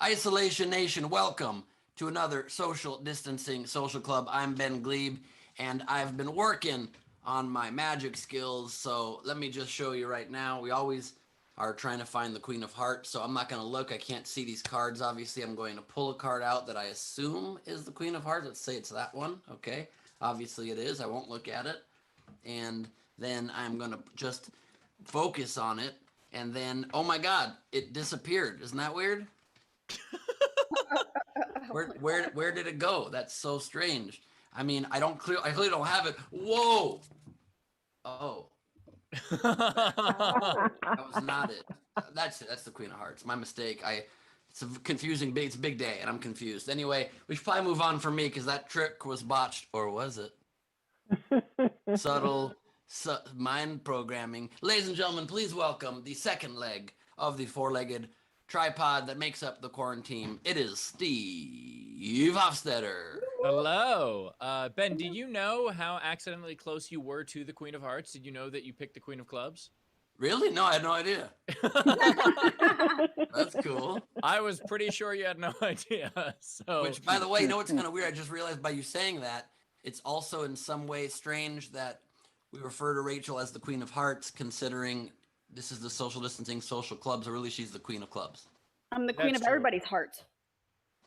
Isolation Nation, welcome to another social distancing social club. I'm Ben Gleib, and I've been working on my magic skills. So let me just show you right now. We always are trying to find the Queen of Hearts, so I'm not going to look. I can't see these cards. Obviously, I'm going to pull a card out that I assume is the Queen of Hearts. Let's say it's that one. Okay. Obviously, it is. I won't look at it. And then I'm going to just focus on it. And then, oh my God, it disappeared. Isn't that weird? Where did it go? That's so strange. I mean, I clearly don't have it. Whoa! Oh, that was not it. That's it. That's the Queen of Hearts. My mistake. It's a confusing it's a big day, and I'm confused. Anyway, we should probably move on from me because that trick was botched, or was it? Subtle mind programming. Ladies and gentlemen, please welcome the second leg of the four-legged tripod that makes up the quarantine. It is Steve Hofstetter. Hello. Ben, do you know how accidentally close you were to the Queen of Hearts? Did you know that you picked the Queen of Clubs? Really? No, I had no idea. That's cool. I was pretty sure you had no idea. So, which, by the way, you know what's kind of weird? I just realized by you saying that, it's also in some way strange that we refer to Rachel as the Queen of Hearts, considering this is the social distancing social club, so really she's the Queen of Clubs. I'm the queen of everybody's heart.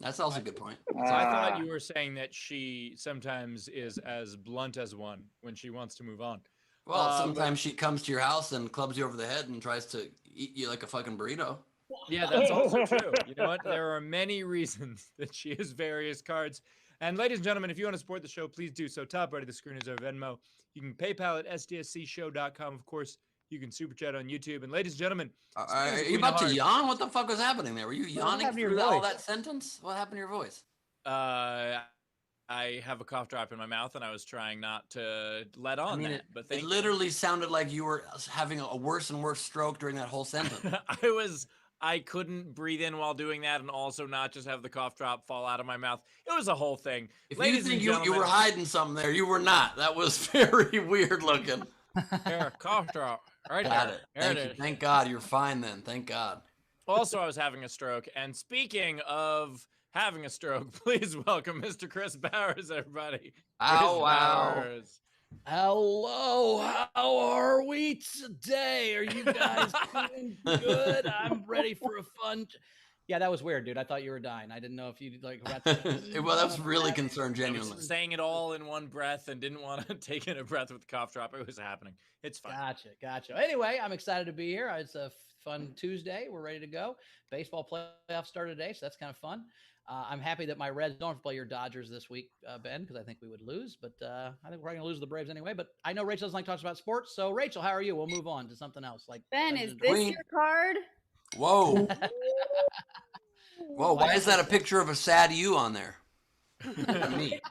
That's also a good point. So I thought you were saying that she sometimes is as blunt as one when she wants to move on. Well, sometimes she comes to your house and clubs you over the head and tries to eat you like a fucking burrito. Yeah, that's also true. You know what? There are many reasons that she has various cards. And ladies and gentlemen, if you want to support the show, please do so. Top right of the screen is our Venmo. You can PayPal at sdscshow.com. Of course, you can super chat on YouTube. And ladies and gentlemen, are you about to yawn? What the fuck was happening there? Were you yawning through all that sentence? What happened to your voice? I have a cough drop in my mouth, and I was trying not to let on that. But it literally sounded like you were having a worse and worse stroke during that whole sentence. I couldn't breathe in while doing that and also not just have the cough drop fall out of my mouth. It was a whole thing. If you think you were hiding something there, you were not. That was very weird looking. Here, cough drop. Right there. Thank God. You're fine then. Thank God. Also, I was having a stroke. And speaking of having a stroke, please welcome Mr. Chris Bowers, everybody. Oh, wow. Bowers. Hello, how are we today? Are you guys doing good? I'm ready for a fun. Yeah, that was weird, dude. I thought you were dying. I didn't know if you well, that was really concerned, genuinely. I was saying it all in one breath and didn't want to take in a breath with the cough drop. It was happening. It's fine. Gotcha. Anyway, I'm excited to be here. It's a fun Tuesday. We're ready to go. Baseball playoffs started today, so that's kind of fun. I'm happy that my Reds don't have to play your Dodgers this week, Ben, because I think we would lose. But I think we're going to lose the Braves anyway. But I know Rachel doesn't like talking about sports. So, Rachel, how are you? We'll move on to something else. Like Ben, is this your card? Whoa. Whoa, why is that a picture of a sad you on there?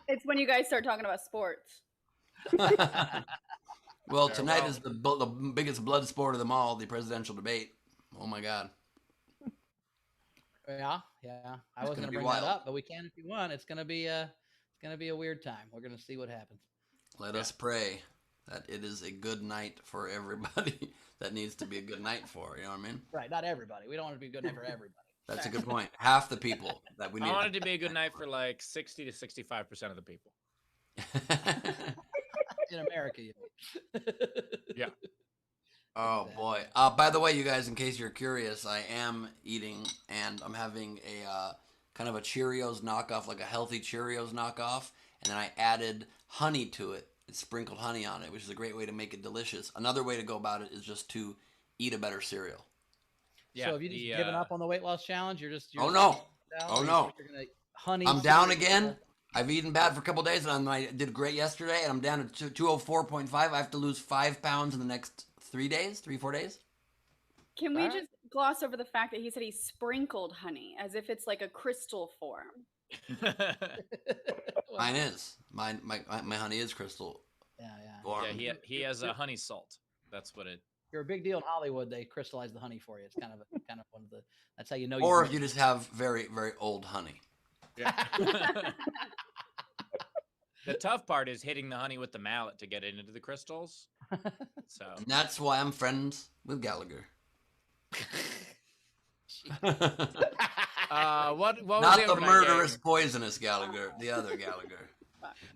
It's when you guys start talking about sports. Well, tonight is the biggest blood sport of them all, the presidential debate. Oh, my God. Yeah. I wasn't going to bring that up, but we can if you want. It's going to be a weird time. We're going to see what happens. Let us pray that it is a good night for everybody that needs to be a good night for. You know what I mean? Right. Not everybody. We don't want it to be a good night for everybody. That's a good point. Half the people that we need. I want it to be a good night for like 60 to 65% of the people. In America, you mean. Yeah. Oh, boy. By the way, you guys, in case you're curious, I am eating, and I'm having a kind of a Cheerios knockoff, like a healthy Cheerios knockoff, and then I added honey to it. It sprinkled honey on it, which is a great way to make it delicious. Another way to go about it is just to eat a better cereal. Yeah, so have you just given up on the weight loss challenge? You're oh, no. You're gonna honey. I'm down again. I've eaten bad for a couple days, and I did great yesterday, and I'm down to 204.5. I have to lose 5 pounds in the next 4 days. Can we just gloss over the fact that he said he sprinkled honey as if it's like a crystal form? Mine is. My honey is crystal. Yeah. Yeah, he has a honey salt. That's what it. You're a big deal in Hollywood. They crystallize the honey for you. It's kind of one of the. That's how you know. Or if you just have very, very old honey. Yeah. The tough part is hitting the honey with the mallet to get it into the crystals. So and that's why I'm friends with Gallagher. What was Not the the overnight murderous, game? poisonous Gallagher. The other Gallagher.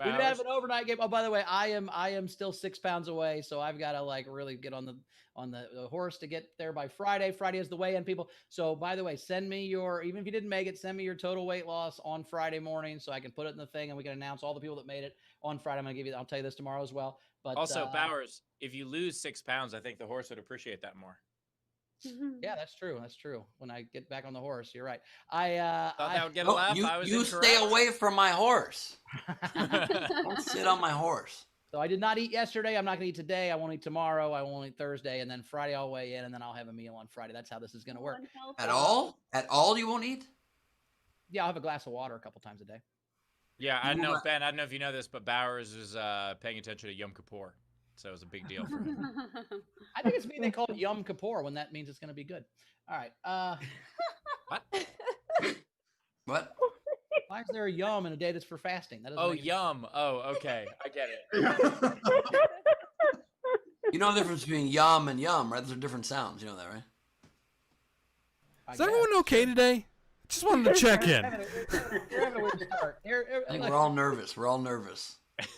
We did have an overnight game. Oh, by the way, I am still 6 pounds away, so I've got to like really get on the horse to get there by Friday. Friday is the weigh-in, people. So, by the way, send me even if you didn't make it, send me your total weight loss on Friday morning so I can put it in the thing and we can announce all the people that made it on Friday. I'll tell you this tomorrow as well. But Also, Bowers, if you lose 6 pounds, I think the horse would appreciate that more. Yeah, that's true. That's true. When I get back on the horse, you're right. Thought that would get a No, laugh. you I was you incorrect. stay away from my horse. Don't sit on my horse. So I did not eat yesterday. I'm not going to eat today. I won't eat tomorrow. I won't eat Thursday. And then Friday I'll weigh in and then I'll have a meal on Friday. That's how this is going to work. At all? At all you won't eat? Yeah, I'll have a glass of water a couple times a day. Yeah, I know, Ben. I don't know if you know this, but Bowers is paying attention to Yom Kippur. So it was a big deal for him. I think it's me. They call it Yom Kippur when that means it's going to be good. All right. What? What? Why is there a yum in a day that's for fasting? That doesn't Oh, make any yum. Oh, okay. I get it. You know the difference between yum and yum, right? Those are different sounds. You know that, right? sense. Is everyone okay today? Just wanted to check in. We're having a weird start. I think we're all nervous. We're all nervous.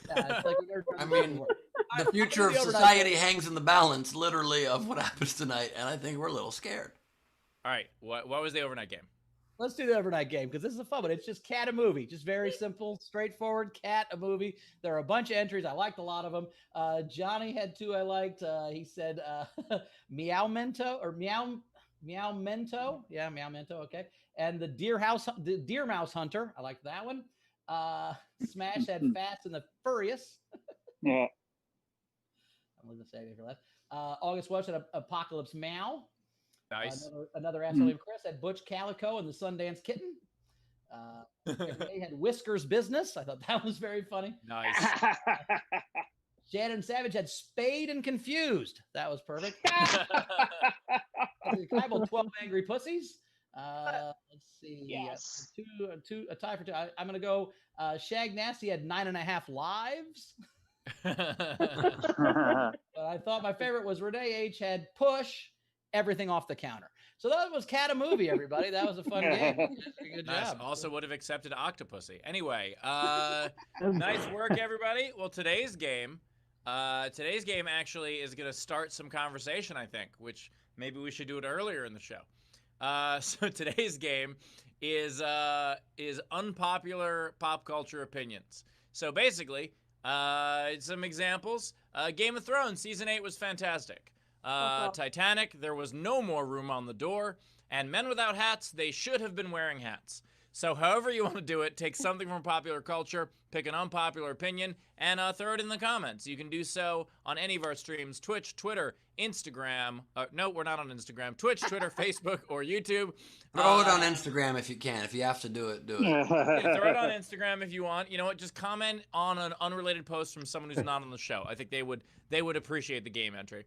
Yeah, it's like I mean, the future of society hangs in the balance, literally, of what happens tonight, and I think we're a little scared. All right. What was the overnight game? Let's do the overnight game because this is a fun one. It's just cat a movie, just very simple, straightforward. Cat a movie. There are a bunch of entries. I liked a lot of them. Johnny had two I liked. He said Meow Mento or Meow Mento. Yeah, Meow Mento. Okay. And the Deer Mouse Hunter. I liked that one. Smash had Fast and the Furious. Yeah. I'm going to say it for last. August Welch had Apocalypse Meow. Nice. Another asshole named Chris had Butch Calico and the Sundance Kitten. They had Whiskers Business. I thought that was very funny. Nice. Shannon Savage had Spade and Confused. That was perfect. 12 Angry Pussies. Let's see. Yes. A tie for two. I'm going to go. Shag Nasty had 9.5 lives. But I thought my favorite was Renee H had Push Everything Off the Counter. So that was Cat a Movie, everybody. That was a fun game. Good Nice. job. Also would have accepted Octopussy. Anyway, nice work, everybody. Well, today's game actually is going to start some conversation, I think, which maybe we should do it earlier in the show. So today's game is unpopular pop culture opinions. So basically, some examples. Game of Thrones season 8 was fantastic. Titanic, there was no more room on the door, and Men Without Hats, they should have been wearing hats. So however you want to do it, take something from popular culture, pick an unpopular opinion, and throw it in the comments. You can do so on any of our streams, Twitch, Twitter, Instagram. No, we're not on Instagram. Twitch, Twitter, Facebook, or YouTube. Throw it on Instagram if you can. If you have to do it, do it. Yeah, throw it on Instagram if you want. You know what? Just comment on an unrelated post from someone who's not on the show. I think they would appreciate the game entry.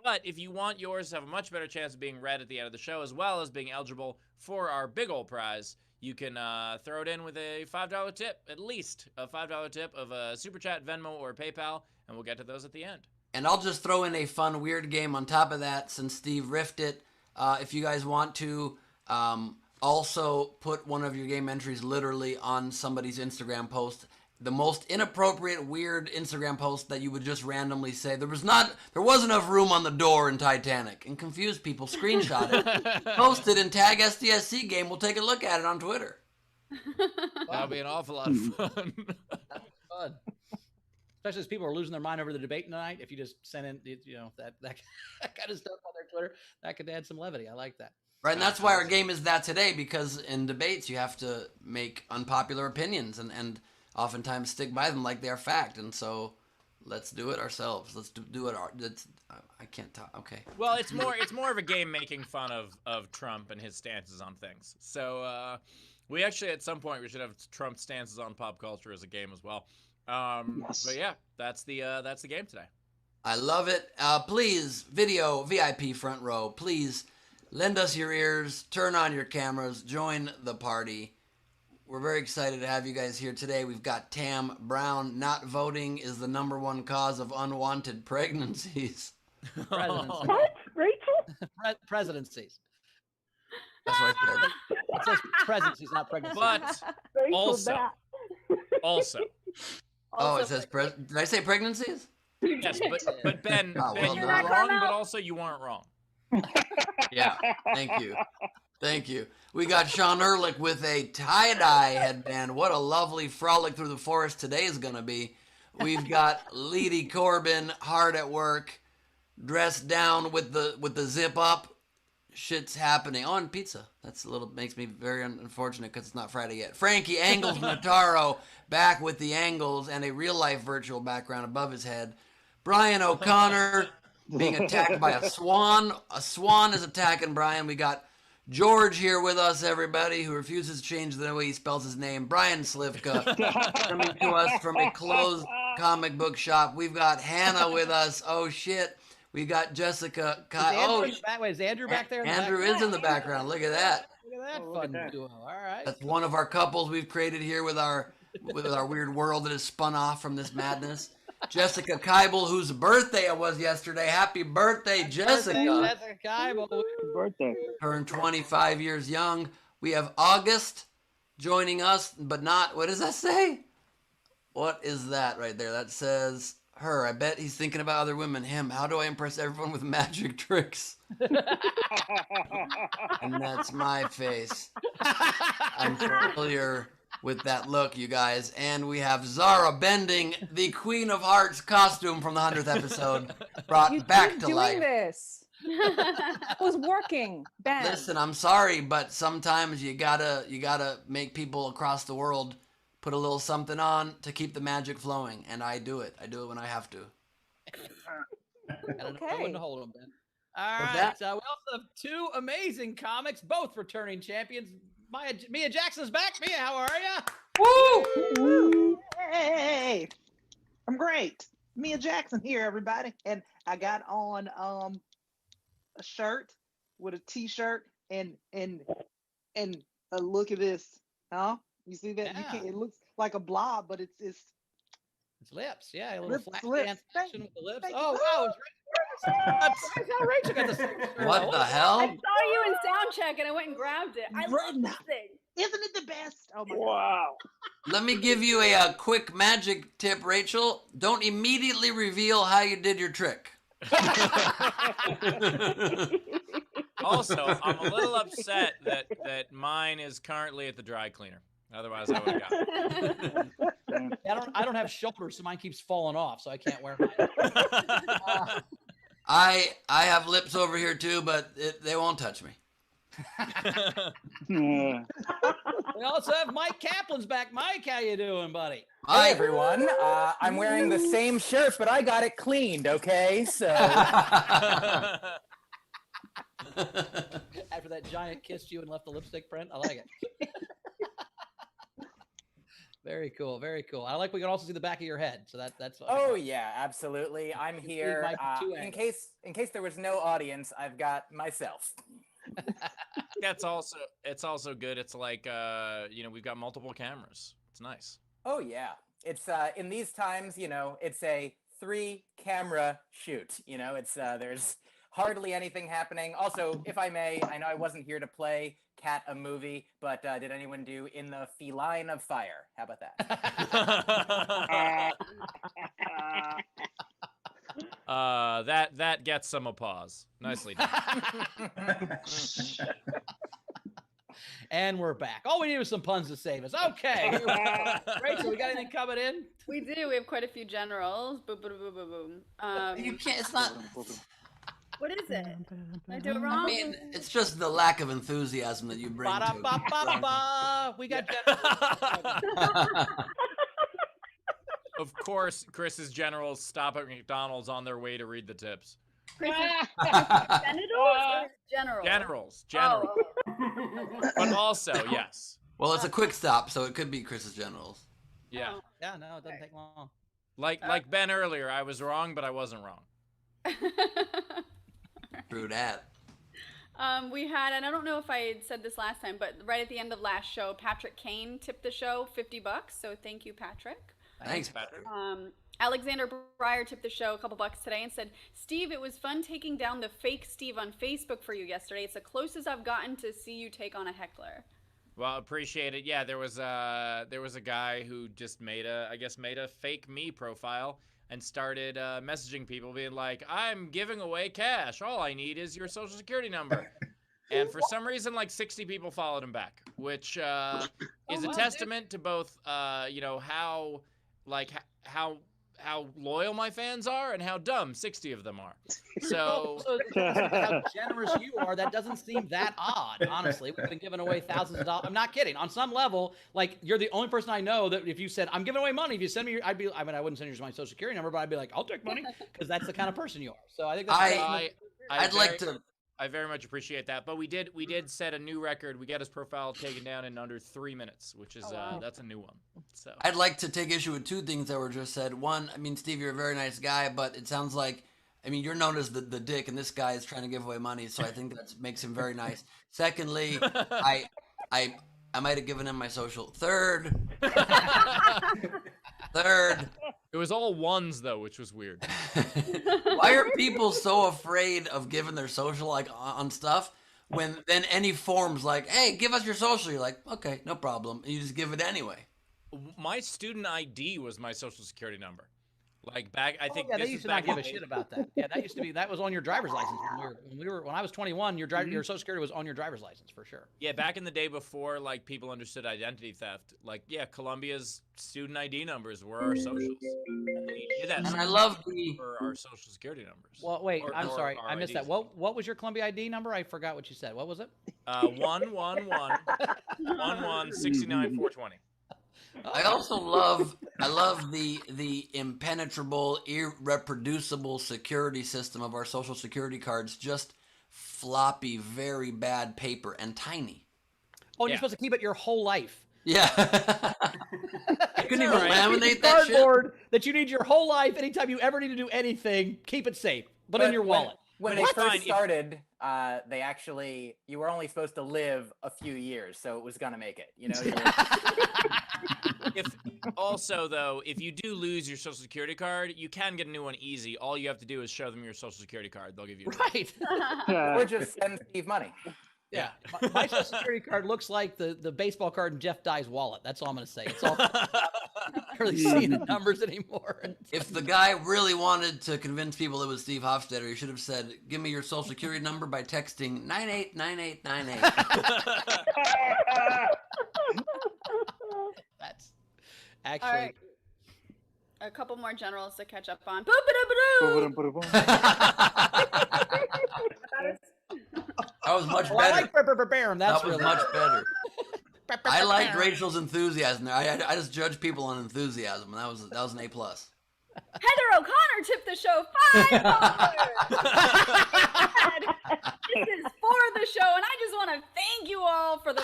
But if you want yours to have a much better chance of being read at the end of the show, as well as being eligible for our big old prize, you can throw it in with a $5 tip, at least a $5 tip of a Super Chat, Venmo, or PayPal, and we'll get to those at the end. And I'll just throw in a fun, weird game on top of that since Steve riffed it. If you guys want to also put one of your game entries literally on somebody's Instagram post, the most inappropriate, weird Instagram post that you would just randomly say, there was enough room on the door in Titanic, and confuse people, screenshot it, post it, and tag SDSC game. We'll take a look at it on Twitter. That'll be an awful lot of fun. That'd be fun. Especially as people are losing their mind over the debate tonight. If you just send in, that kind of stuff on their Twitter, that could add some levity. I like that. Right, and that's why our game is that today, because in debates you have to make unpopular opinions and oftentimes stick by them like they're fact. And so let's do it ourselves. Let's do it. I can't talk. Okay. Well, it's more of a game making fun of Trump and his stances on things. So we actually at some point we should have Trump stances on pop culture as a game as well. Yes. But yeah, that's the game today. I love it. Please, video VIP front row. Please lend us your ears. Turn on your cameras. Join the party. We're very excited to have you guys here today. We've got Tam Brown. Not voting is the #1 cause of unwanted pregnancies. Presidency. What, Rachel? Presidencies. That's what I said. It says pregnancies, not pregnancy. But also, Oh, it says did I say pregnancies? yes, but Ben, Oh, Ben, well you were done. wrong, but also you weren't wrong. Yeah. Thank you. Thank you. We got Sean Ehrlich with a tie-dye headband. What a lovely frolic through the forest today is going to be. We've got Leedy Corbin hard at work, dressed down with the zip up. Shit's happening. Oh, and pizza. That's a little makes me very unfortunate because it's not Friday yet. Frankie Angles Notaro back with the angles and a real life virtual background above his head. Brian O'Connor being attacked by a swan. A swan is attacking Brian. We got George here with us, everybody, who refuses to change the way he spells his name. Brian Slivka coming to us from a closed comic book shop. We've got Hannah with us. Oh shit. We got Jessica. Is Andrew back there? Andrew is in the background. Look at that. Look at that fun duo. All right. That's one of our couples we've created here with our weird world that has spun off from this madness. Jessica Keibel, whose birthday it was yesterday. Happy birthday, Jessica. Jessica Keibel. Happy birthday. Turned 25 years young. We have August joining us, but not, what does that say? What is that right there? That says her. I bet he's thinking about other women. Him. How do I impress everyone with magic tricks? And that's my face. I'm familiar with that look, you guys. And we have Zara Bending, the Queen of Hearts costume from the 100th episode, brought back to life. Doing this. It was working, Ben. Listen, I'm sorry, but sometimes you gotta make people across the world put a little something on to keep the magic flowing, and I do it. I do it when I have to. I wouldn't hold them, Ben. All What's right. that? We also have two amazing comics, both returning champions. Mia Jackson's back. Mia, how are you? Woo! Hey, I'm great. Mia Jackson here, everybody, and I got on a shirt with a t-shirt and look at this, huh? You see that? Yeah. You can't. It looks like a blob, but it's It's lips. Yeah, a little Lips, flat lips. dance Thank action with the you. lips. Thank Oh, you. wow. That's how Rachel got the same shirt. What the I hell? saw you in sound check and I went and grabbed it. I Right love now. this thing. Isn't it the best? Oh my God. Wow. Let me give you a quick magic tip, Rachel. Don't immediately reveal how you did your trick. Also, I'm a little upset that mine is currently at the dry cleaner. Otherwise, I would have got it. I don't have shoulders, so mine keeps falling off, so I can't wear mine. I have lips over here too, but they won't touch me. Yeah. We also have Myq Kaplan's back. Myq, how you doing, buddy? Hey everyone, I'm wearing the same shirt, but I got it cleaned, okay? So, After that giant kissed you and left the lipstick print, I like it. Very cool, very cool. I like we can also see the back of your head, so that's. oh yeah, absolutely. I'm here. Mike with two In angles. case there was no audience, I've got myself. it's also good. It's like we've got multiple cameras. It's nice. Oh yeah, it's in these times, it's a 3-camera shoot. It's there's hardly anything happening. Also, if I may, I know I wasn't here to play Cat a movie, but did anyone do In the Feline of Fire? How about that? That gets some applause. Nicely done. And we're back. All we need was some puns to save us. Okay. Here we go. Rachel, we got anything coming in? We do. We have quite a few generals. Boom, boom, boom, boom, boom. You can't. It's not. What is it? Did I do it I wrong? mean, it's just the lack of enthusiasm that you bring to it. Ba-da-ba-ba-ba. We got generals. Of course, Chris's generals stop at McDonald's on their way to read the tips. Genitals or general? Generals. Oh. But also, yes. Well, it's a quick stop, so it could be Chris's generals. Yeah. Yeah, no, it doesn't take long. Like Ben earlier, I was wrong, but I wasn't wrong. True that. We had, and I don't know if I had said this last time, but right at the end of last show, Patrick Kane tipped the show $50. So thank you, Patrick. Thanks, Patrick. Alexander Breyer tipped the show a couple bucks today and said, Steve, it was fun taking down the fake Steve on Facebook for you yesterday. It's the closest I've gotten to see you take on a heckler. Well, appreciate it. Yeah, there was a guy who just made a fake me profile and started messaging people being like, I'm giving away cash. All I need is your social security number. And for some reason, like 60 people followed him back, which is a testament to both, how loyal my fans are and how dumb 60 of them are. So how generous you are, that doesn't seem that odd, honestly. We've been giving away thousands of dollars. I'm not kidding. On some level, like, you're the only person I know that if you said, I'm giving away money, if you send me, I wouldn't send you my social security number, but I'd be like, I'll take money, because that's the kind of person you are. So I think that's I very much appreciate that. But we did set a new record. We got his profile taken down in under 3 minutes, which is that's a new one. So I'd like to take issue with two things that were just said. One, I mean, Steve, you're a very nice guy, but it sounds like, I mean, you're known as the dick, and this guy is trying to give away money, so I think that makes him very nice. Secondly, I might have given him my social. Third. it was all ones though, which was weird. Why are people so afraid of giving their social like on stuff when then any forms like, hey, give us your social? You're like, okay, no problem. And you just give it anyway. My student ID was my social security number. Like back, I think they used to not give a shit about that. Yeah, that was on your driver's license when I was 21. Your social security was on your driver's license for sure. Yeah, back in the day before like people understood identity theft, like Columbia's student ID numbers were our socials. And I love for our social security numbers. Well, wait, I'm sorry, I missed that. What was your Columbia ID number? I forgot what you said. What was it? 111-11-69-420. I also love the impenetrable, irreproducible security system of our social security cards. Just floppy, very bad paper and tiny. Oh, you're supposed to keep it your whole life. Yeah. I couldn't even laminate that cardboard that you need your whole life. Anytime you ever need to do anything, keep it safe. But in your wallet. When they first started, you were only supposed to live a few years, so it was gonna make it. You know. If you do lose your social security card, you can get a new one easy. All you have to do is show them your social security card. They'll give you right. Or just send Steve money. Yeah. My social security card looks like the baseball card in Jeff Dye's wallet. That's all I'm going to say. It's all not really seeing the numbers anymore. If the guy really wanted to convince people it was Steve Hofstetter, he should have said, give me your social security number by texting 989898. That's actually... Right. A couple more generals to catch up on. That was much better. I like That's that was really much better. I liked Rachel's enthusiasm there. I just judge people on enthusiasm, and that was an A+. Heather O'Connor tipped the show $5. This is for the show, and I just want to thank you all for the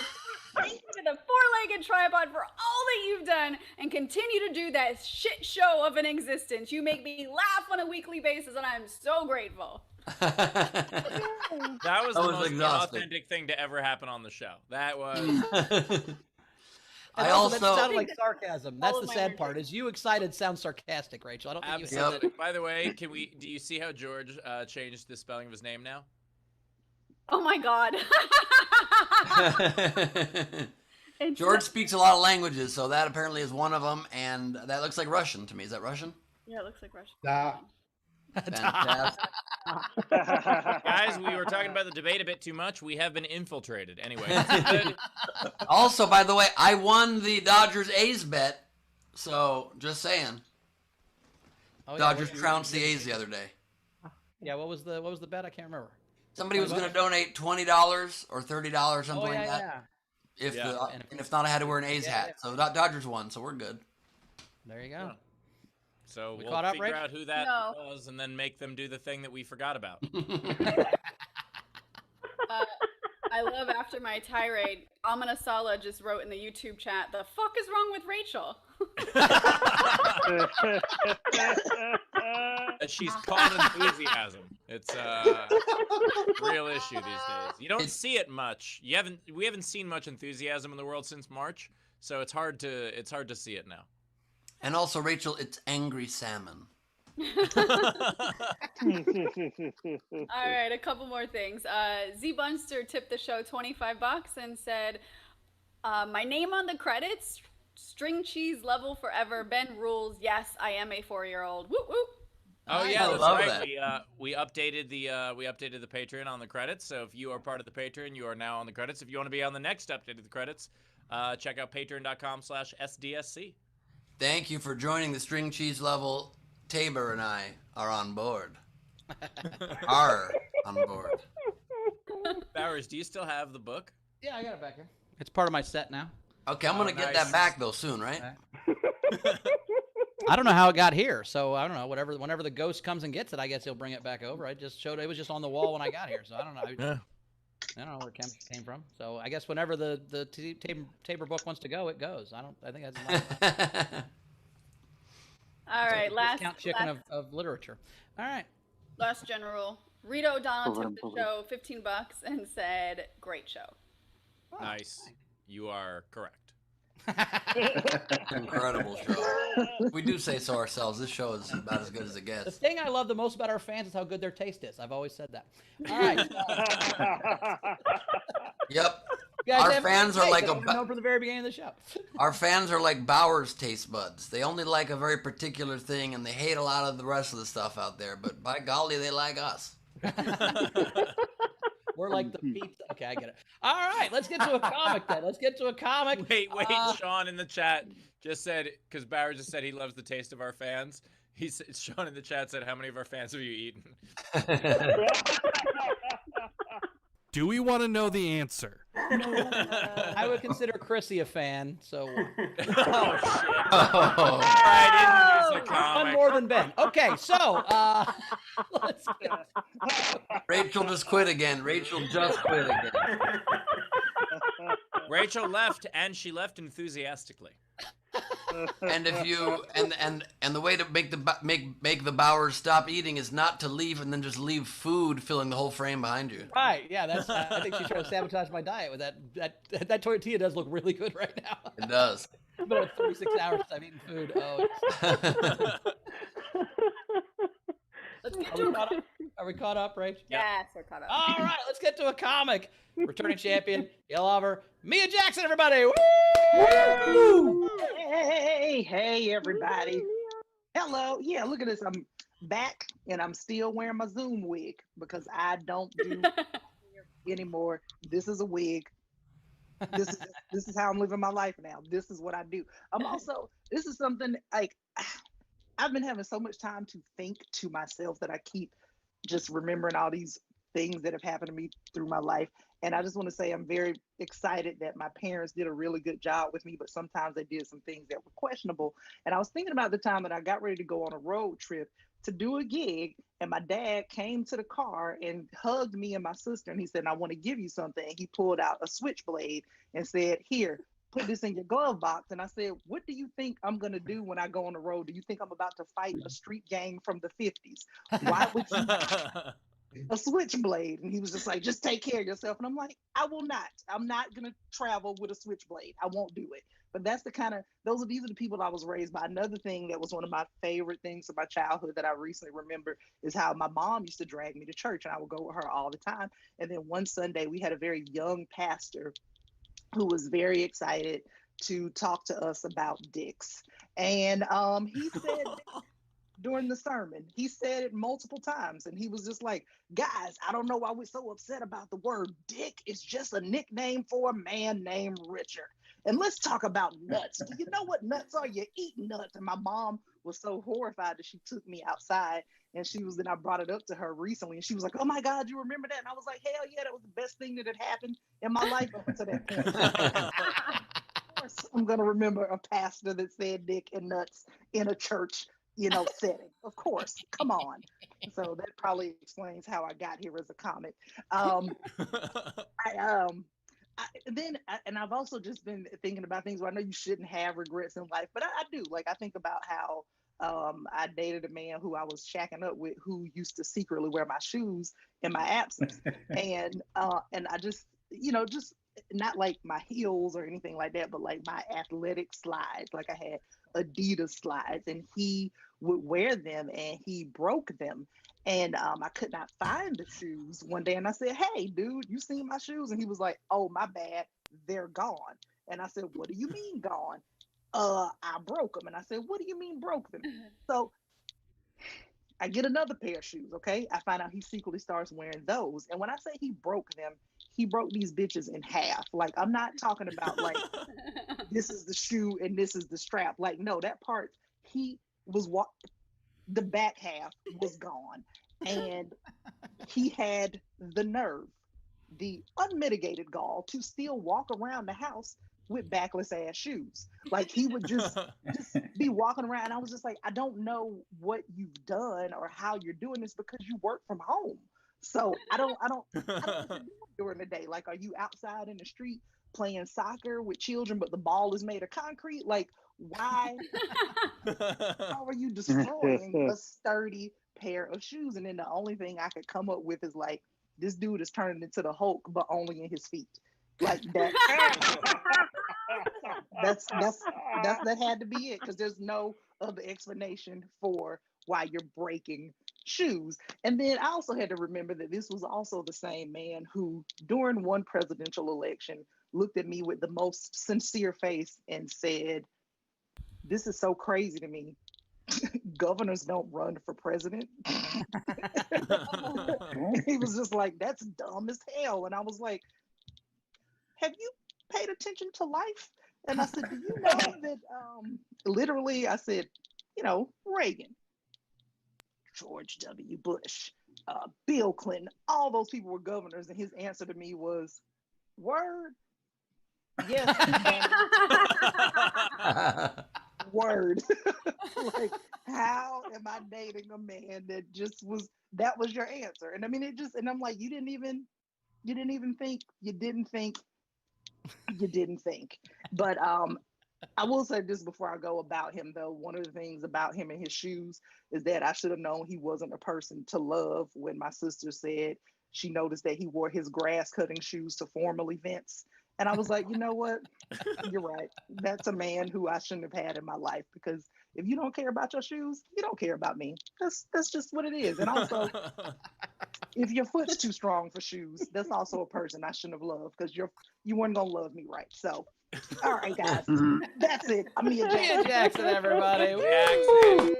four-legged tripod for all that you've done and continue to do that shit show of an existence. You make me laugh on a weekly basis, and I'm so grateful. That was the most authentic thing to ever happen on the show. That was. That sounded like sarcasm. That's the sad part. Is you excited sounds sarcastic, Rachel. I don't think you said that. By the way, do you see how George changed the spelling of his name now? Oh my God. George speaks a lot of languages, so that apparently is one of them, and that looks like Russian to me. Is that Russian? Yeah, it looks like Russian. Fantastic. Guys, we were talking about the debate a bit too much. We have been infiltrated. Anyway. Also, by the way, I won the Dodgers A's bet, so just saying. Oh, yeah, Dodgers trounced the A's the other day. Yeah, what was the bet? I can't remember. Somebody was going to donate $20 or $30, something like that. Yeah. If not, I had to wear an A's hat. So Dodgers won, so we're good. There you go. Yeah. So we'll caught up, figure out who that was and then make them do the thing that we forgot about. I love after my tirade, Amina Sala just wrote in the YouTube chat, the fuck is wrong with Rachel? She's caught enthusiasm. It's a real issue these days. You don't see it much. We haven't seen much enthusiasm in the world since March, so it's hard to see it now. And also, Rachel, it's angry salmon. All right, a couple more things. Z Bunster tipped the show $25 and said, "My name on the credits, string cheese level forever. Ben rules. Yes, I am a 4-year-old. Whoop whoop." Oh yeah, I that's love right. that. We updated the Patreon on the credits. So if you are part of the Patreon, you are now on the credits. If you want to be on the next update of the credits, check out patreon.com/SDSC. Thank you for joining the string cheese level. Tabor and I are on board. Are on board. Bowers, do you still have the book? Yeah, I got it back here. It's part of my set now. Okay, I'm gonna get nice. that back though soon, right? I don't know how it got here, so I don't know. Whenever the ghost comes and gets it, I guess he'll bring it back over. I just showed it was just on the wall when I got here, so I don't know. Yeah. I don't know where it came from. So I guess whenever the Tabor book wants to go, it goes. I think that's All right, last discount chicken of literature. All right. last general. Rita O'Donnell tipped the show $15 and said, "Great show." Nice. You are correct. Incredible show. We do say so ourselves. This show is about as good as it The gets. thing I love the most about our fans is how good their taste is. I've always said that. All right. Yep. You guys Our have fans great are like taste. a I didn't know from the very beginning of the show. Our fans are like Bauer's taste buds. They only like a very particular thing, and they hate a lot of the rest of the stuff out there. But by golly, they like us. We're like the pizza. Okay, I get it. All right, let's get to a comic then. Let's get to a comic. Wait, Sean in the chat just said, because Bauer just said he loves the taste of our fans. Sean in the chat said, "How many of our fans have you eaten?" Do we want to know the answer? I would consider Chrissy a fan, so Oh shit! All right, introduce the one comic. more than Ben. Okay, so let's get Rachel just quit again. Rachel just quit again. Rachel left, and she left enthusiastically. And if you and the way to make the Bauers stop eating is not to leave and then just leave food filling the whole frame behind you. right. Yeah, that's. I think she's trying to sabotage my diet with that tortilla. Does look really good right now. It does. It's been 36 hours since I've eaten food. Oh, it's- Let's get to a are we caught up, Rach? Yes, we're caught up. All right, let's get to a comic. Returning champion, Yellow Lover, Mia Jackson, everybody. Woo! Hey, everybody. Hello. Yeah, look at this. I'm back and I'm still wearing my Zoom wig because I don't do anymore. This is a wig. This is how I'm living my life now. This is what I do. This is something like I've been having so much time to think to myself that I keep just remembering all these things that have happened to me through my life. And I just want to say I'm very excited that my parents did a really good job with me, but sometimes they did some things that were questionable. And I was thinking about the time that I got ready to go on a road trip to do a gig, and my dad came to the car and hugged me and my sister, and he said, "I want to give you something." And he pulled out a switchblade and said, "Here, put this in your glove box." And I said, "What do you think I'm going to do when I go on the road? Do you think I'm about to fight a street gang from the 50s? Why would you a switchblade?" And he was just like, "Just take care of yourself." And I'm like, "I will not. I'm not going to travel with a switchblade. I won't do it." But that's these are the people I was raised by. Another thing that was one of my favorite things of my childhood that I recently remember is how my mom used to drag me to church, and I would go with her all the time. And then one Sunday we had a very young pastor who was very excited to talk to us about dicks. And he said during the sermon, he said it multiple times, and he was just like, "Guys, I don't know why we're so upset about the word dick. It's just a nickname for a man named Richard. And let's talk about nuts. Do you know what nuts are? You eat nuts." And my mom was so horrified that she took me outside, and then I brought it up to her recently, and she was like, "Oh my God, you remember that?" And I was like, "Hell yeah, that was the best thing that had happened in my life up to that point." Of course, I'm gonna remember a pastor that said dick and nuts in a church, setting. Of course, come on. So that probably explains how I got here as a comic. I've also just been thinking about things where I know you shouldn't have regrets in life, but I do. Like, I think about how I dated a man who I was shacking up with who used to secretly wear my shoes in my absence. And I just, just not like my heels or anything like that, but like my athletic slides. Like, I had Adidas slides, and he would wear them, and he broke them. And I could not find the shoes one day, and I said, "Hey, dude, you seen my shoes?" And he was like, "Oh, my bad, they're gone." And I said, "What do you mean gone?" I broke them. And I said, "What do you mean broke them?" So I get another pair of shoes, okay? I find out he secretly starts wearing those. And when I say he broke them, he broke these bitches in half. Like, I'm not talking about like this is the shoe and this is the strap. Like, no, that part, he was the back half was gone. And he had the nerve, the unmitigated gall to still walk around the house with backless ass shoes. Like, he would just be walking around, and I was just like, I don't know what you've done or how you're doing this, because you work from home. So I don't know what you're doing during the day. Like, are you outside in the street playing soccer with children, but the ball is made of concrete? Like, why? How are you destroying a sturdy pair of shoes? And then the only thing I could come up with is like, this dude is turning into the Hulk, but only in his feet. Like that. That had to be it, because there's no other explanation for why you're breaking shoes. And then I also had to remember that this was also the same man who, during one presidential election, looked at me with the most sincere face and said, "This is so crazy to me. Governors don't run for president." He was just like, "That's dumb as hell." And I was like, "Have you paid attention to life?" And I said, "Do you know that literally," I said, "Reagan, George W. Bush, Bill Clinton, all those people were governors." And his answer to me was, "Word? Yes." Word. Like, how am I dating a man that was your answer? And I mean, and I'm like, you didn't even think, you didn't think. But I will say this before I go about him, though. One of the things about him and his shoes is that I should have known he wasn't a person to love when my sister said she noticed that he wore his grass cutting shoes to formal events. And I was like, you know what? You're right. That's a man who I shouldn't have had in my life, because if you don't care about your shoes, you don't care about me. That's just what it is. And also, if your foot's too strong for shoes, that's also a person I shouldn't have loved, because you weren't gonna love me right. So, all right, guys, that's it. I'm Mia Jackson. Jackson, everybody. Jackson.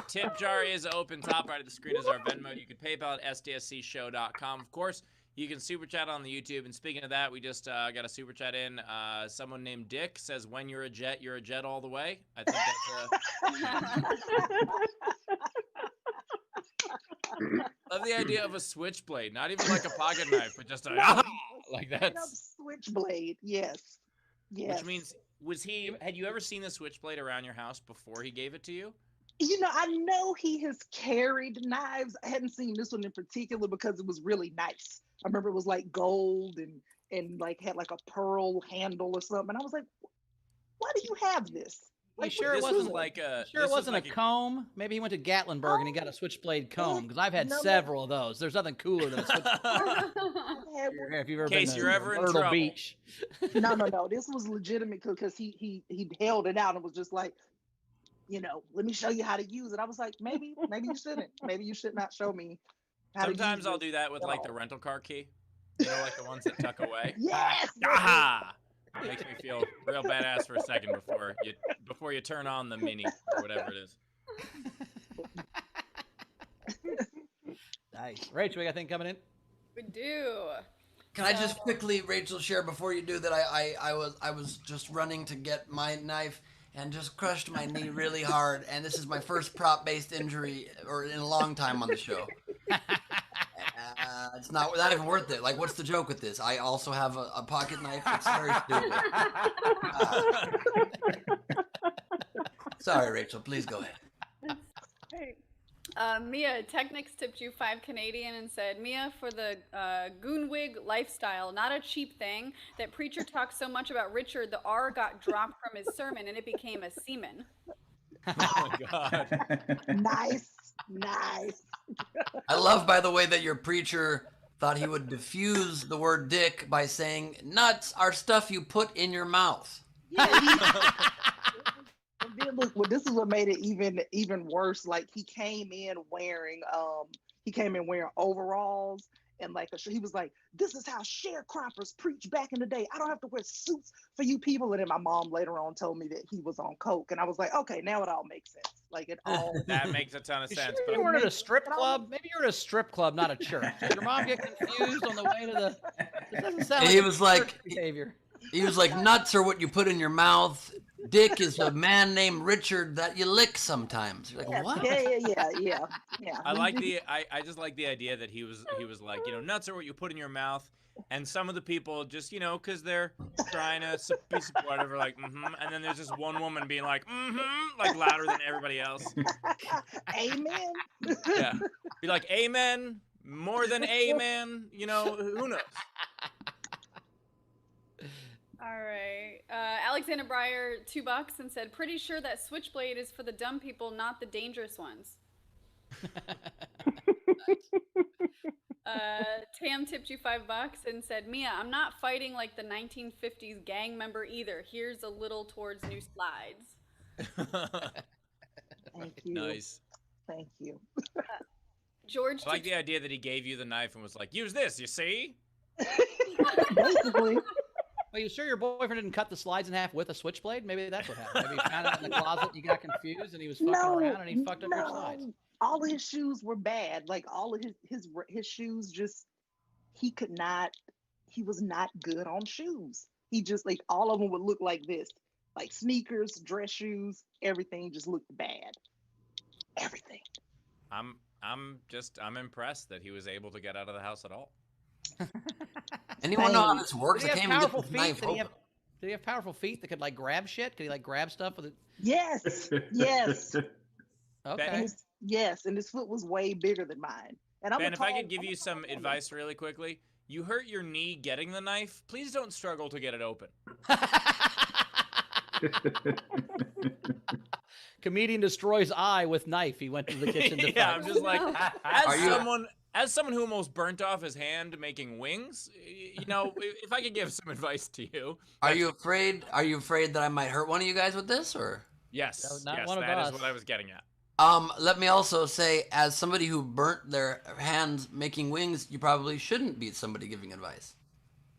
Tip jar is open. Top right of the screen is our Venmo. You can PayPal at sdscshow.com. Of course, you can super chat on the YouTube. And speaking of that, we just got a super chat in. Someone named Dick says, "When you're a jet all the way." I think that's love the idea of a switchblade, not even like a pocket knife, but just like that. Switchblade, yes. Which means, had you ever seen the switchblade around your house before he gave it to you? I know he has carried knives. I hadn't seen this one in particular because it was really nice. I remember it was like gold and like had like a pearl handle or something. And I was like, "Why do you have this?" Like, sure it wasn't like a comb? Maybe he went to Gatlinburg and he got a switchblade comb, because I've had several of those. There's nothing cooler than a switchblade. If you've ever been to Myrtle Beach. No. This was legitimate, because he held it out and was just like, "Let me show you how to use it." I was like, maybe you shouldn't. Maybe you should not show me how to use it. Sometimes I'll do that with like the rental car key. Like the ones that tuck away. Yes. It makes me feel real badass for a second before you turn on the Mini or whatever it is. Nice. Rachel, we got a thing coming in? We do. Can I just quickly, Rachel, share before you do that? I was just running to get my knife and just crushed my knee really hard, and this is my first prop-based injury in a long time on the show. It's not even worth it. Like, what's the joke with this? I also have a pocket knife. It's very stupid. Sorry, Rachel. Please go ahead. Great. Mia, Technics tipped you $5 Canadian and said, "Mia, for the goonwig lifestyle, not a cheap thing. That preacher talks so much about Richard, the R got dropped from his sermon and it became a semen." Oh my God. Nice. I love, by the way, that your preacher thought he would diffuse the word dick by saying, "Nuts are stuff you put in your mouth." Yeah, And then look, well, this is what made it even worse. Like he came in wearing overalls and like he was like, "This is how sharecroppers preach back in the day. I don't have to wear suits for you people." And then my mom later on told me that he was on coke, and I was like, "Okay, now it all makes sense." Like it all. That makes a ton of You sense. sure But you weren't at a strip club? Maybe you're at a strip club, not a church. Did your mom get confused on the way to the? This doesn't sound He like was a like- church behavior. He was like, nuts are what you put in your mouth. Dick is a man named Richard that you lick sometimes. You're like, what? Yeah. I like the I just like the idea that he was like, nuts are what you put in your mouth, and some of the people just, because they're trying to be supportive, are like, and then there's this one woman being like, like louder than everybody else. Amen. Yeah, be like, amen, more than amen. Who knows? All right. Alexander Breyer, $2 and said, "Pretty sure that switchblade is for the dumb people, not the dangerous ones." Tam tipped you $5 and said, "Mia, I'm not fighting like the 1950s gang member either. Here's a little towards new slides." Thank you. Nice. Thank you. George I like tipped the idea that he gave you the knife and was like, use this, you see? Basically. Well, you sure your boyfriend didn't cut the slides in half with a switchblade? Maybe that's what happened. Maybe he found it in the closet, you got confused, and he was fucking around, and he fucked up your slides. All of his shoes were bad. Like all of his shoes, just he was not good on shoes. He just like all of them would look like this, like sneakers, dress shoes, everything just looked bad. Everything. I'm impressed that he was able to get out of the house at all. Anyone know how this works? Did I he can't have even get powerful the feet? knife open. Did he have powerful feet that could like grab shit? Could he like grab stuff with it? Yes. Okay. Yes, and his foot was way bigger than mine. And Ben, if I could give you some advice really quickly, you hurt your knee getting the knife. Please don't struggle to get it open. Comedian destroys eye with knife. He went to the kitchen to Yeah, fight. I'm just like, Are you- as someone who almost burnt off his hand making wings, if I could give some advice to you. Are you afraid that I might hurt one of you guys with this, or? Yes, No, not yes, one of that is us. what I was getting at. Let me also say, as somebody who burnt their hands making wings, you probably shouldn't be somebody giving advice.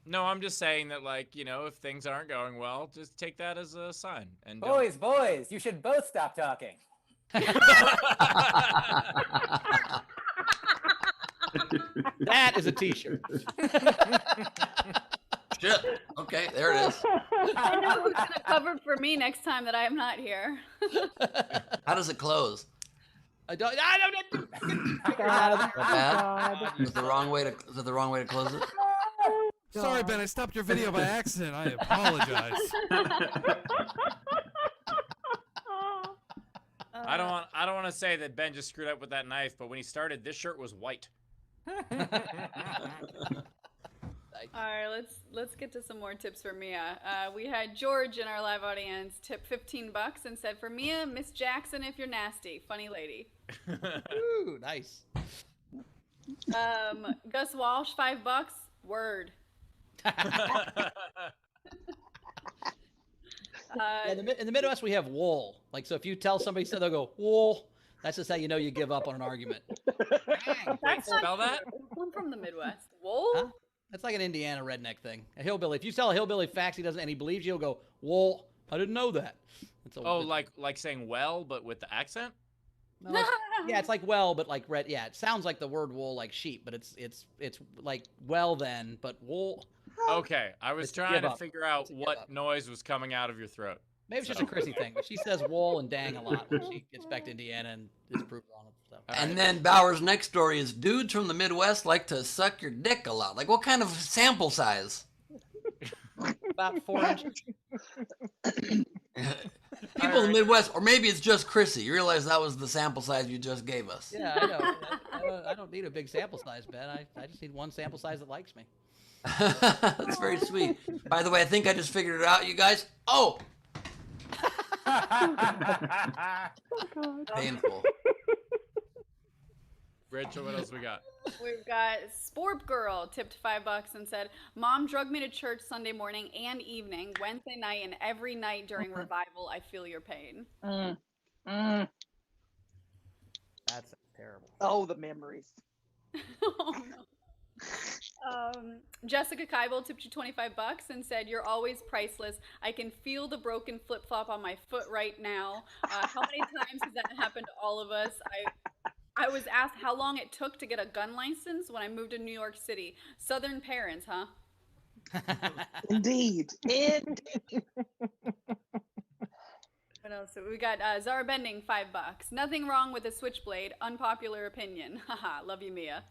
No, I'm just saying that, like, if things aren't going well, just take that as a sign. And Boys, you should both stop talking. That is a t-shirt. Shit. Okay, there it is. I know who's gonna cover for me next time that I'm not here. How does it close? I don't. Not bad? Is it the wrong way to close it? Sorry, Ben, I stopped your video by accident. I apologize. I don't want to say that Ben just screwed up with that knife, but when he started, this shirt was white. All right, let's get to some more tips for Mia. We had George in our live audience tip $15 and said, "For Mia, Miss Jackson, if you're nasty, funny lady." Ooh, nice. Gus Walsh, $5. Word. In the Midwest, we have wool. Like, so if you tell somebody, so they'll go wool. That's just how you know you give up on an argument. Wait, spell that? I'm from the Midwest. Wool? Huh? That's like an Indiana redneck thing. A hillbilly. If you tell a hillbilly facts and he believes you, he'll go, wool. I didn't know that. Like saying well, but with the accent? No, it's like well, but like red. Yeah, it sounds like the word wool, like sheep, but it's like well then, but wool. Okay, I was It's trying give to up. figure out It's give what up. noise was coming out of your throat. Maybe it's just a Chrissy thing, but she says wool and dang a lot when she gets back to Indiana and is proved wrong and stuff. And then Bauer's next story is dudes from the Midwest like to suck your dick a lot. Like, what kind of sample size? About 4 inches. People in the Midwest, or maybe it's just Chrissy. You realize that was the sample size you just gave us. Yeah, I know. I don't need a big sample size, Ben. I just need one sample size that likes me. That's very sweet. By the way, I think I just figured it out, you guys. Oh! Painful. Rachel, what else we got? We've got Sporp Girl tipped $5 and said, "Mom drug me to church Sunday morning and evening, Wednesday night, and every night during revival. I feel your pain." That's terrible. Oh, the memories. Oh no. Jessica Keibel tipped you $25 and said, "You're always priceless. I can feel the broken flip flop on my foot right now." How many times has that happened to all of us? I was asked how long it took to get a gun license when I moved to New York City. Southern parents, huh? Indeed. What else? So we got Zara Bending, $5. "Nothing wrong with a switchblade. Unpopular opinion." Haha. Love you, Mia.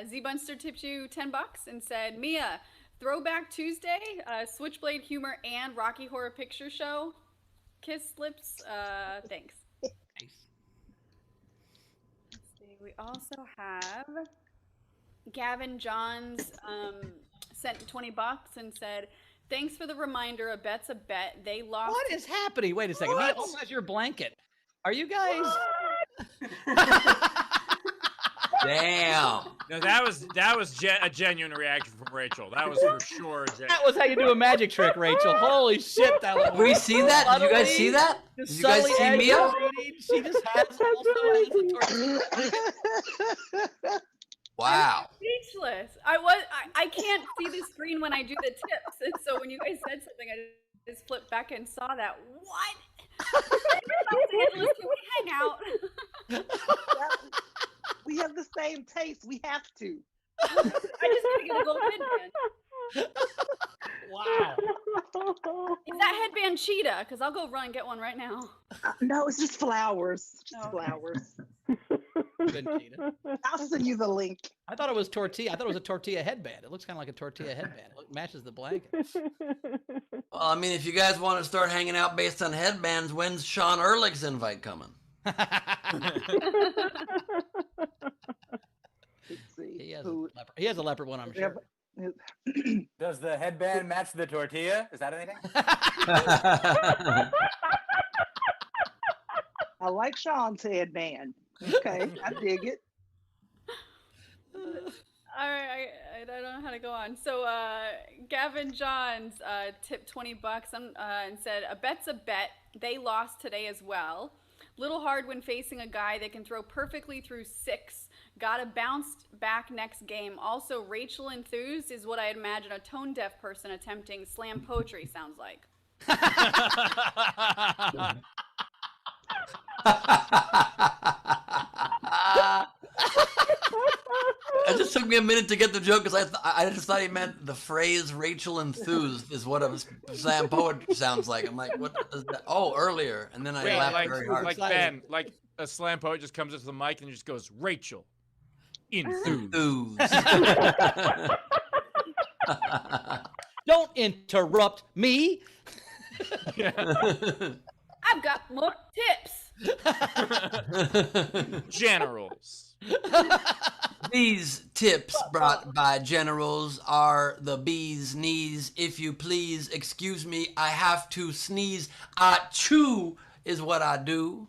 Z Bunster tipped you $10 and said, "Mia, Throwback Tuesday, Switchblade humor, and Rocky Horror Picture Show. Kiss lips. Thanks." Nice. Let's see. We also have Gavin Johns sent $20 and said, "Thanks for the reminder. A bet's a bet. They lost." What is happening? Wait a second. Mia, oh, that's your blanket. Are you guys? Damn. No, that was a genuine reaction from Rachel. That was for sure. That was how you do a magic trick, Rachel. Holy shit, that was. Did we see that? Did you guys see that? Did you guys see Mia? She just has also Wow. I'm speechless. I can't see the screen when I do the tips, and so when you guys said something, I just flipped back and saw that. What? Los Angeles, can we hang out? We have the same taste. We have to. I just gotta get a gold headband. Wow. Is that headband cheetah? Because I'll go run and get one right now. No, it's just flowers. Just Oh. flowers. Good, Gina. I'll send you the link. I thought it was tortilla. I thought it was a tortilla headband. It looks kind of like a tortilla headband. It matches the blanket. Well, I mean, if you guys want to start hanging out based on headbands, when's Sean Ehrlich's invite coming? Let's see. He has a leopard one, I'm sure. Does the headband match the tortilla? Is that anything? I like Sean's headband. Okay, I dig it. All right, I don't know how to go on. So Gavin Johns tipped $20 and said, "A bet's a bet. They lost today as well. Little hard when facing a guy that can throw perfectly through 6. Gotta bounce back next game. Also, Rachel enthused is what I imagine a tone-deaf person attempting slam poetry sounds like." It just took me a minute to get the joke because I just thought he meant the phrase "Rachel enthused" is what a slam poet sounds like. I'm like, what does that? Oh, earlier, and then I Wait, laughed very hard. like Ben, like a slam poet just comes up to the mic and just goes, "Rachel, enthused." Don't interrupt me. I've got more tips. Generals. These tips brought by generals are the bee's knees. If you please, excuse me, I have to sneeze. Achoo is what I do.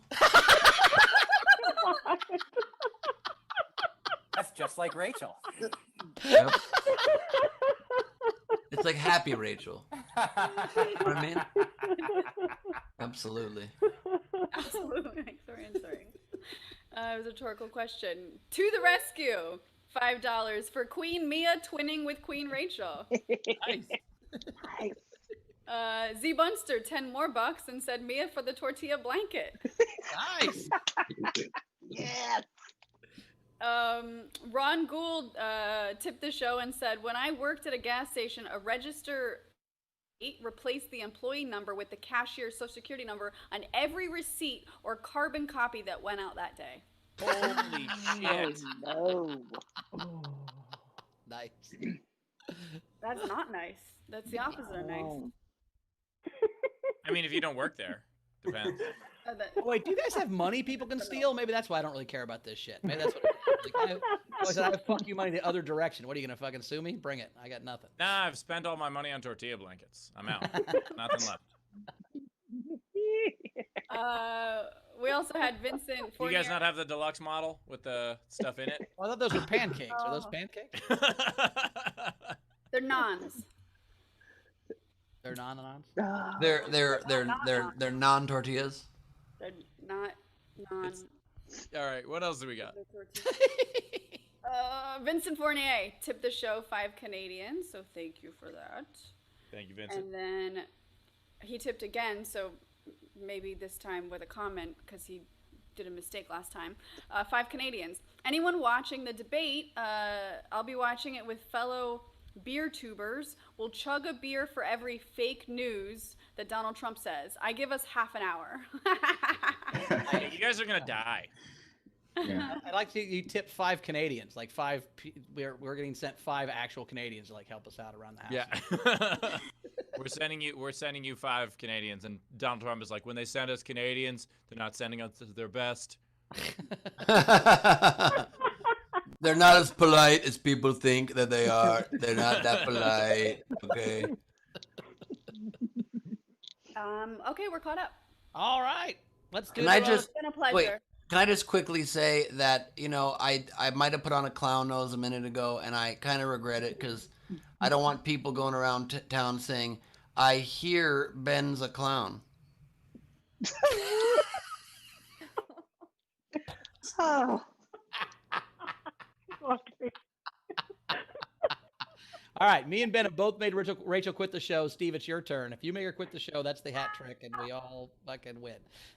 That's just like Rachel. Yep. It's like Happy Rachel. You know what I mean? Absolutely. Absolutely. Thanks for answering. It was a rhetorical question. To the rescue. $5 for Queen Mia twinning with Queen Rachel. Nice. Nice. Z Bunster, 10 more bucks and said Mia for the tortilla blanket. Nice. Yes. Ron Gould tipped the show and said, "When I worked at a gas station, a register replaced the employee number with the cashier's social security number on every receipt or carbon copy that went out that day." Holy shit. No. Nice. That's not nice. That's the opposite of nice. No. I mean, if you don't work there, depends. Wait, do you guys have money people can steal? Maybe that's why I don't really care about this shit. Maybe that's what it is. Like, I have fuck you money the other direction. What are you gonna fucking sue me? Bring it. I got nothing. Nah, I've spent all my money on tortilla blankets. I'm out. Nothing left. we also had Vincent. Do you Fournier. guys not have the deluxe model with the stuff in it? Oh, I thought those were pancakes. Are those Oh. pancakes? They're nons. They're non-ons. They're non-tortillas. They're not non. All right, what else do we got? Vincent Fournier tipped the show 5 Canadian, so thank you for that. Thank you, Vincent. And then he tipped again, so maybe this time with a comment because he did a mistake last time. 5 Canadians. Anyone watching the debate, I'll be watching it with fellow beer tubers. We'll chug a beer for every fake news that Donald Trump says. I give us half an hour. You guys are going to die. Yeah. I like to you tip 5 Canadians, like we're getting sent 5 actual Canadians to like help us out around the house. Yeah. we're sending you 5 Canadians, and Donald Trump is like, when they send us Canadians, they're not sending us their best. They're not as polite as people think that they are. They're not that polite. Okay. Okay, we're caught up. All right, let's do. Can I Well, just it's been a pleasure. wait? Can I just quickly say that, I might have put on a clown nose a minute ago, and I kind of regret it because I don't want people going around town saying, I hear Ben's a clown. Oh. All right, me and Ben have both made Rachel quit the show. Steve, it's your turn. If you make her quit the show, that's the hat trick, and we all fucking win.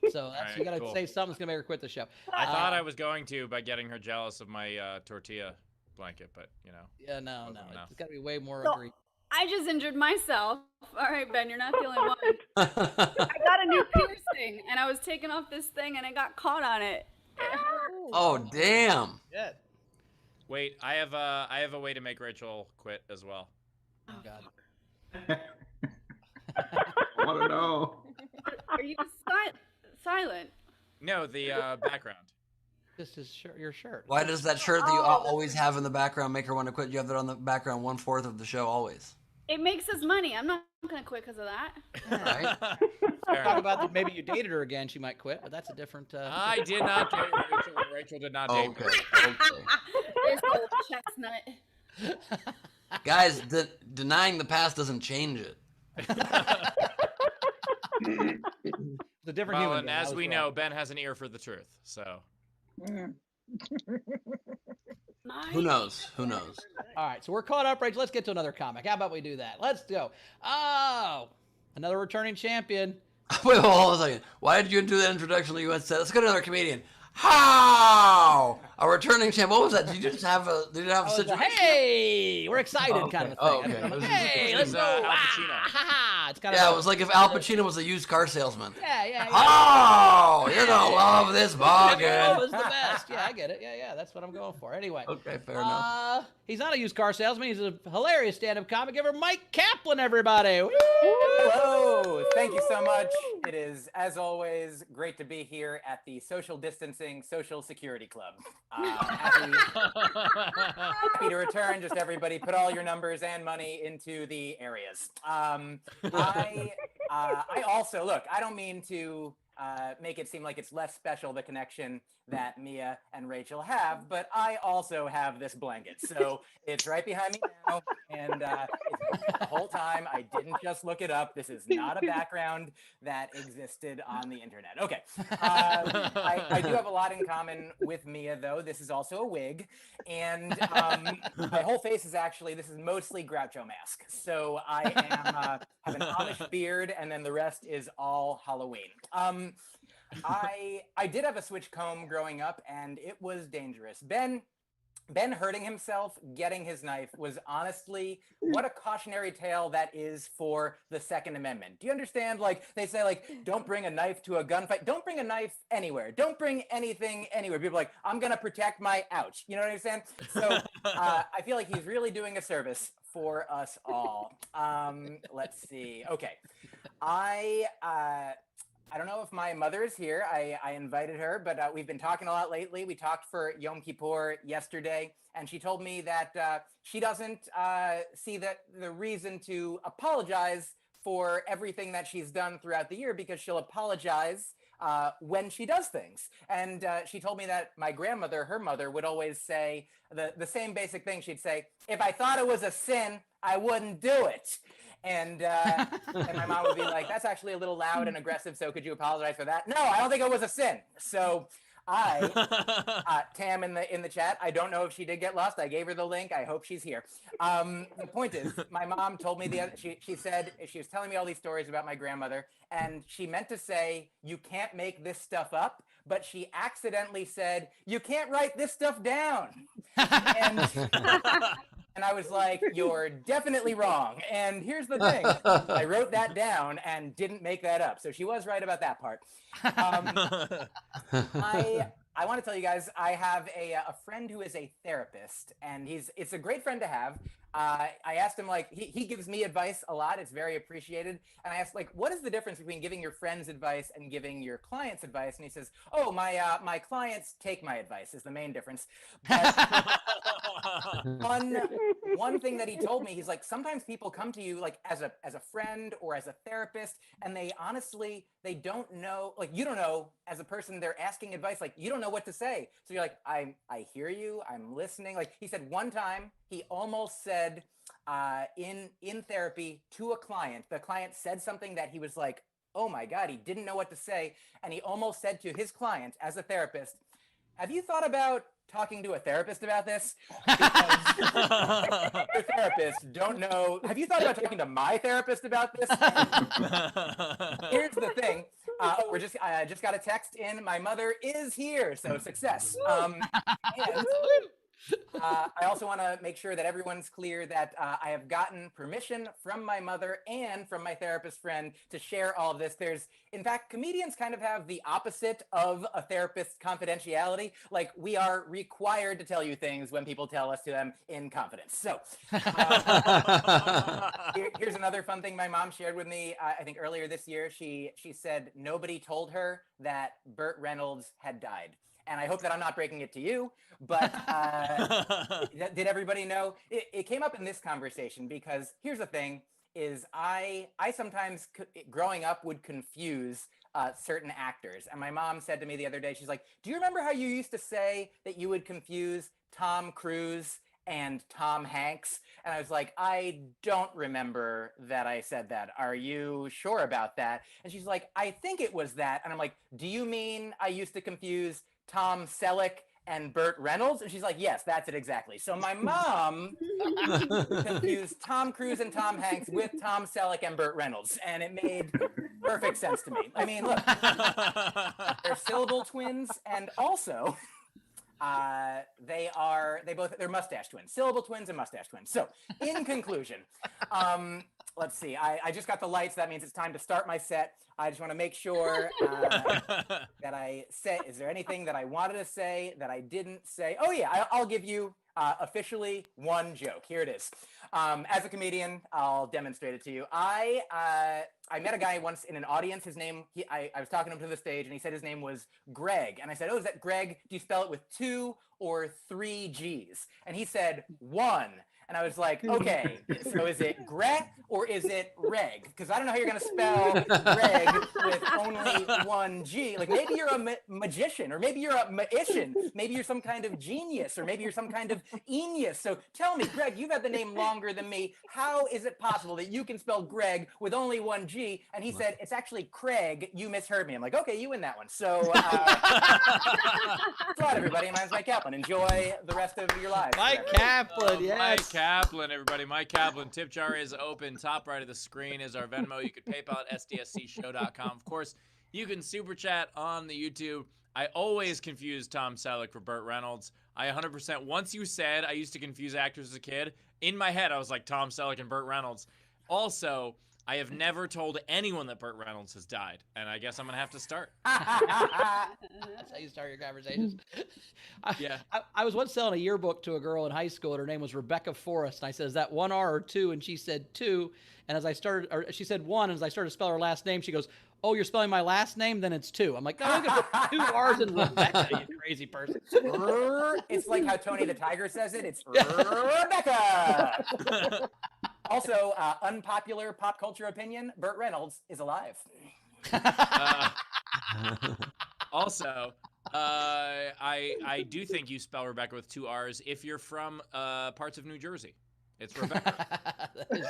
So that's, right, you got to cool. say something that's gonna make her quit the show. I thought I was going to by getting her jealous of my tortilla blanket, but Yeah, no, Wasn't enough. it's got to be way more So- agree. I just injured myself. All right, Ben, you're not the only one. I got a new piercing, and I was taking off this thing, and I got caught on it. Oh, damn. Yeah. wait, I have a way to make Rachel quit as well. Oh God. I want to know. Are you silent? No, the background. This is your shirt. Why does that shirt that you always have in the background make her want to quit? You have that on the background 1/4 of the show always. It makes us money. I'm not gonna quit because of that. Right? Fair Talk enough. about that. Maybe you dated her again. She might quit, but that's a different. I did not date Rachel. Rachel did not date Okay. me. Okay. There's the old chestnut. Guys, denying the past doesn't change it. It's a different Well, human. and being. I as was we wrong. know, Ben has an ear for the truth. So Mm. Who knows? Who knows? All right, so we're caught up, Rachel. Let's get to another comic. How about we do that? Let's go. Oh, another returning champion. Wait, hold on a second. Why did you do that introduction that you went to? Let's go to another comedian. How? A returning champ. What was that? Did you just have a situation? Hey, we're excited, Oh, kind of okay. Oh, thing. okay. Hey, It let's was, go. Al Ah, Pacino. ha, ha. It's kind of Yeah, it was like if Al Pacino was a used car salesman. yeah. Oh, you're gonna love this That bargain. was the best. Yeah, I get it. Yeah, that's what I'm going for. Anyway, Okay, fair enough. he's not a used car salesman. He's a hilarious stand-up comic. Give her Myq Kaplan, everybody. Woo! Hello, thank you so much. It is, as always, great to be here at the Social Distancing Social Security Club. Happy to return. Just everybody, put all your numbers and money into the areas. I also look. I don't mean to make it seem like it's less special, the connection that Mia and Rachel have, but I also have this blanket. So it's right behind me now, and it's the whole time. I didn't just look it up. This is not a background that existed on the internet. Okay. I do have a lot in common with Mia, though. This is also a wig, and my whole face is actually, this is mostly Groucho mask. So I am have an Amish beard, and then the rest is all Halloween. I did have a switch comb growing up, and it was dangerous. Ben hurting himself getting his knife was honestly what a cautionary tale that is for the Second Amendment. Do you understand? Like they say, like, don't bring a knife to a gunfight. Don't bring a knife anywhere. Don't bring anything anywhere. People are like, I'm gonna protect my ouch. You know what I'm saying? So I feel like he's really doing a service for us all. Let's see. Okay, I don't know if my mother is here. I invited her, but we've been talking a lot lately. We talked for Yom Kippur yesterday, and she told me that she doesn't see the reason to apologize for everything that she's done throughout the year because she'll apologize when she does things. And she told me that my grandmother, her mother, would always say the same basic thing. She'd say, if I thought it was a sin, I wouldn't do it. And my mom would be like, that's actually a little loud and aggressive, so could you apologize for that? No, I don't think it was a sin. So Tam in the chat, I don't know if she did get lost. I gave her the link. I hope she's here. The point is, my mom told me she said, she was telling me all these stories about my grandmother, and she meant to say, you can't make this stuff up, but she accidentally said, you can't write this stuff down. And I was like, you're definitely wrong. And here's the thing. I wrote that down and didn't make that up. So she was right about that part. I want to tell you guys, I have a friend who is a therapist, and it's a great friend to have. I asked him, like, he gives me advice a lot. It's very appreciated. And I asked, like, what is the difference between giving your friends advice and giving your clients advice? And he says, oh, my clients take my advice is the main difference. But one thing that he told me, he's like, sometimes people come to you like as a friend or as a therapist, and they don't know, like, you don't know, as a person they're asking advice, like, you don't know what to say. So you're like, I hear you, I'm listening. Like he said one time, he almost said in therapy to a client, the client said something that he was like, oh my God, he didn't know what to say. And he almost said to his client as a therapist, have you thought about talking to a therapist about this? Because your therapist don't know. Have you thought about talking to my therapist about this? Here's the thing. I just got a text in. My mother is here, so success. And I also want to make sure that everyone's clear that I have gotten permission from my mother and from my therapist friend to share all of this. In fact, comedians kind of have the opposite of a therapist's confidentiality. Like, we are required to tell you things when people tell us to them in confidence. So here's another fun thing my mom shared with me. I think earlier this year, she said nobody told her that Burt Reynolds had died. And I hope that I'm not breaking it to you, but did everybody know? It came up in this conversation because here's the thing, is I sometimes, growing up, would confuse certain actors. And my mom said to me the other day, she's like, do you remember how you used to say that you would confuse Tom Cruise and Tom Hanks? And I was like, I don't remember that I said that. Are you sure about that? And she's like, I think it was that. And I'm like, do you mean I used to confuse Tom Selleck and Burt Reynolds? And she's like, yes, that's it exactly. So my mom confused Tom Cruise and Tom Hanks with Tom Selleck and Burt Reynolds, and it made perfect sense to me. I mean, look, they're syllable twins, and also they're mustache twins, syllable twins and mustache twins. So in conclusion, let's see, I just got the lights. That means it's time to start my set. I just want to make sure that I say, is there anything that I wanted to say that I didn't say? Oh yeah, I'll give you officially one joke. Here it is. As a comedian, I'll demonstrate it to you. I met a guy once in an audience. His name, I was talking to him to the stage, and he said his name was Greg. And I said, oh, is that Greg? Do you spell it with 2 or 3 G's? And he said 1. And I was like, okay, so is it Greg or is it Reg? Because I don't know how you're going to spell Greg with only 1 G. Like, maybe you're a magician, or maybe you're a magician. Maybe you're some kind of genius, or maybe you're some kind of genius. So tell me, Greg, you've had the name longer than me. How is it possible that you can spell Greg with only 1 G? And he said, it's actually Craig. You misheard me. I'm like, okay, you win that one. So thanks a lot, everybody. My name's Myq Kaplan. Enjoy the rest of your lives. Myq Kaplan, yes. Myq Kaplan, everybody. Myq Kaplan. Tip jar is open. Top right of the screen is our Venmo. You could PayPal at sdscshow.com. Of course, you can super chat on the YouTube. I always confuse Tom Selleck for Burt Reynolds. I 100%. Once you said I used to confuse actors as a kid, in my head I was like Tom Selleck and Burt Reynolds. Also, I have never told anyone that Burt Reynolds has died, and I guess I'm gonna have to start. That's how you start your conversations. Yeah. I was once selling a yearbook to a girl in high school, and her name was Rebecca Forrest. And I said, "Is that 1 R or 2?" And she said 2. And as I started, or she said 1. And as I started to spell her last name, she goes, "Oh, you're spelling my last name? Then it's 2." I'm like, "No, I'm gonna put 2 R's in Rebecca, you crazy person." It's like how Tony the Tiger says it. It's Rebecca. Also, unpopular pop culture opinion: Burt Reynolds is alive. Also, I do think you spell Rebecca with 2 R's if you're from parts of New Jersey. It's Rebecca. That is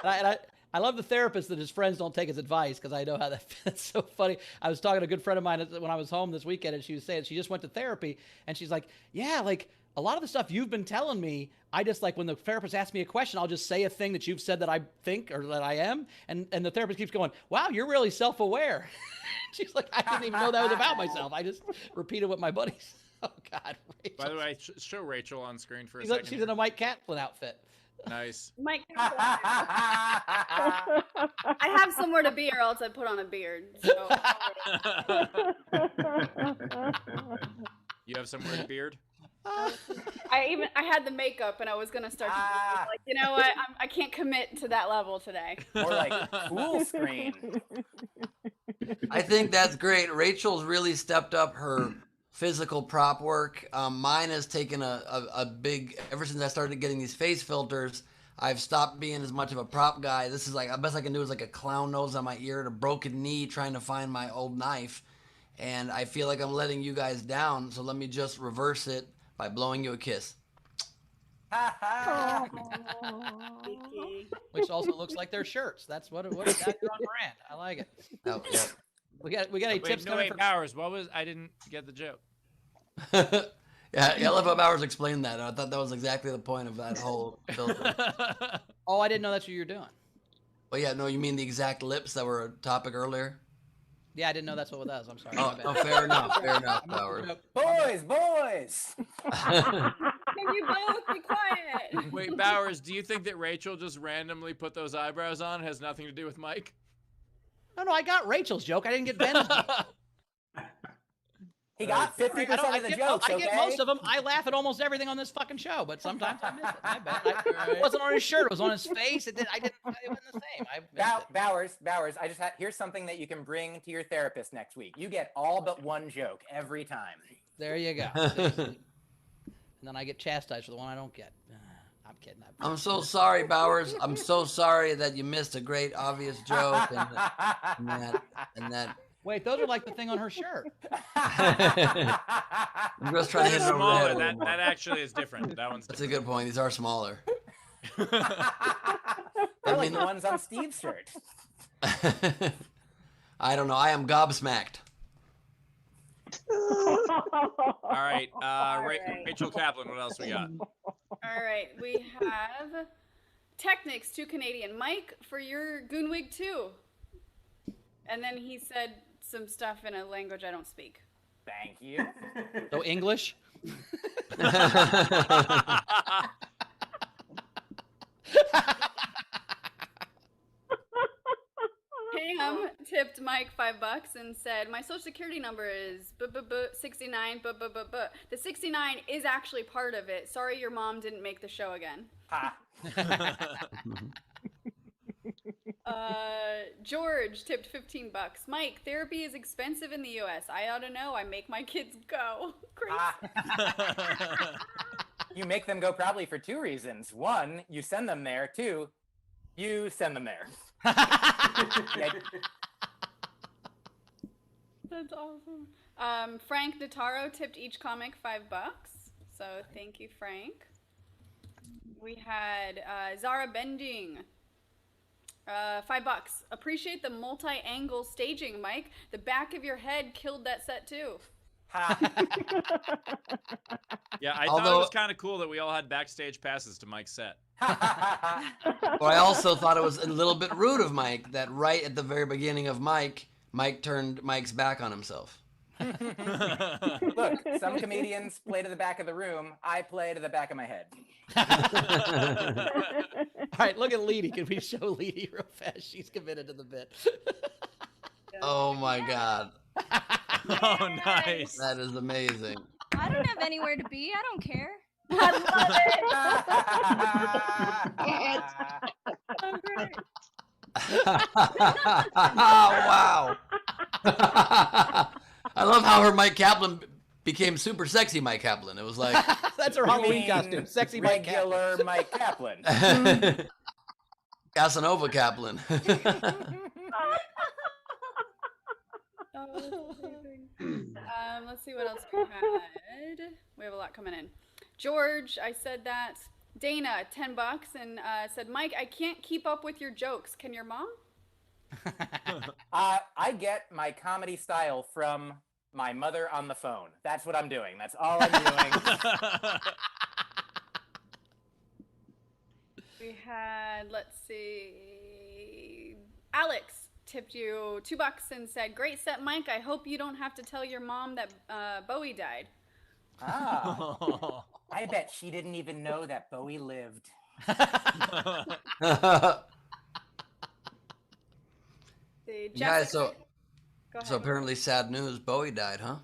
true. I love the therapist that his friends don't take his advice, because I know how that's so funny. I was talking to a good friend of mine when I was home this weekend, and she was saying she just went to therapy, and she's like, yeah, like a lot of the stuff you've been telling me, I just like when the therapist asks me a question, I'll just say a thing that you've said that I think or that I am. And the therapist keeps going, wow, you're really self-aware. She's like, I didn't even know that was about myself. I just repeated what my buddies. Oh, God. Rachel. By the way, show Rachel on screen for a second. She's in a Myq Kaplan outfit. Nice. Myq Kaplan. I have somewhere to be, or else I'd put on a beard. So. You have somewhere to beard? I had the makeup, and I was gonna start to do, like, you know what? I can't commit to that level today. Or like full screen. I think that's great. Rachel's really stepped up her physical prop work. Mine has taken a big, ever since I started getting these face filters, I've stopped being as much of a prop guy. This is like, the best I can do is like a clown nose on my ear and a broken knee trying to find my old knife. And I feel like I'm letting you guys down. So let me just reverse it by blowing you a kiss. Which also looks like their shirts. That's what it was. That's on brand. I like it. Oh, yeah. We got any tips coming from Bowers? What was? I didn't get the joke. Yeah, I love how Bowers explained that. I thought that was exactly the point of that whole filter. Oh, I didn't know that's what you're doing. Well, yeah, no, you mean the exact lips that were a topic earlier? Yeah, I didn't know that's what it was. I'm sorry. Oh, fair enough, Bowers. Boys. Can you both be quiet? Wait, Bowers, do you think that Rachel just randomly put those eyebrows on? It has nothing to do with Myq? No, I got Rachel's joke. I didn't get Ben's joke. He got 50% of the jokes, I get most of them. I laugh at almost everything on this fucking show, but sometimes I miss it. My bad. It wasn't on his shirt. It was on his face. It wasn't the same. Bowers, here's something that you can bring to your therapist next week. You get all but one joke every time. There you go. And then I get chastised for the one I don't get. I'm kidding. I'm so sorry, Bowers. I'm so sorry that you missed a great obvious joke and that. Wait, those are like the thing on her shirt. I'm just trying to hit it over the Smaller. head. That actually is different. That one's That's a good point. These are smaller. They're like the ones on Steve's shirt. I don't know. I am gobsmacked. All right, Rachel Kaplan, what else we got? All right, we have Technics, 2 Canadian. Myq, for your Goonwig 2. And then he said some stuff in a language I don't speak. Thank you. So English? Pam tipped Myq $5 and said, my social security number is 69. The 69 is actually part of it. Sorry your mom didn't make the show again. Ha. George tipped $15. Myq, therapy is expensive in the US. I ought to know. I make my kids go. Great. You make them go probably for 2 reasons. 1, you send them there. 2, you send them there. That's awesome. Frank Notaro tipped each comic $5. So thank you, Frank. We had Zara Bending. $5. Appreciate the multi-angle staging, Myq. The back of your head killed that set too. Yeah, I thought it was kind of cool that we all had backstage passes to Myq's set. But I also thought it was a little bit rude of Myq that right at the very beginning of Myq turned Myq's back on himself. Look, some comedians play to the back of the room. I play to the back of my head. All right, look at Leedy. Can we show Leedy real fast? She's committed to the bit. Oh my God. Oh, nice. That is amazing. I don't have anywhere to be. I don't care. Oh, wow. I love how her Myq Kaplan became super sexy Myq Kaplan. It was like That's her You Halloween mean costume. Sexy Myq Kaplan. regular Myq Kaplan. Casanova Kaplan. Oh, that's amazing. Let's see what else we had. We have a lot coming in. George, I said that. Dana, $10, and said, Myq, I can't keep up with your jokes. Can your mom? I get my comedy style from my mother on the phone. That's what I'm doing. That's all I'm doing. We had, let's see, Alex tipped you $2 and said, great set, Myq. I hope you don't have to tell your mom that Bowie died. Ah, I bet she didn't even know that Bowie lived. See, Guys, Jessica- so Go ahead. apparently sad news. Bowie died, huh?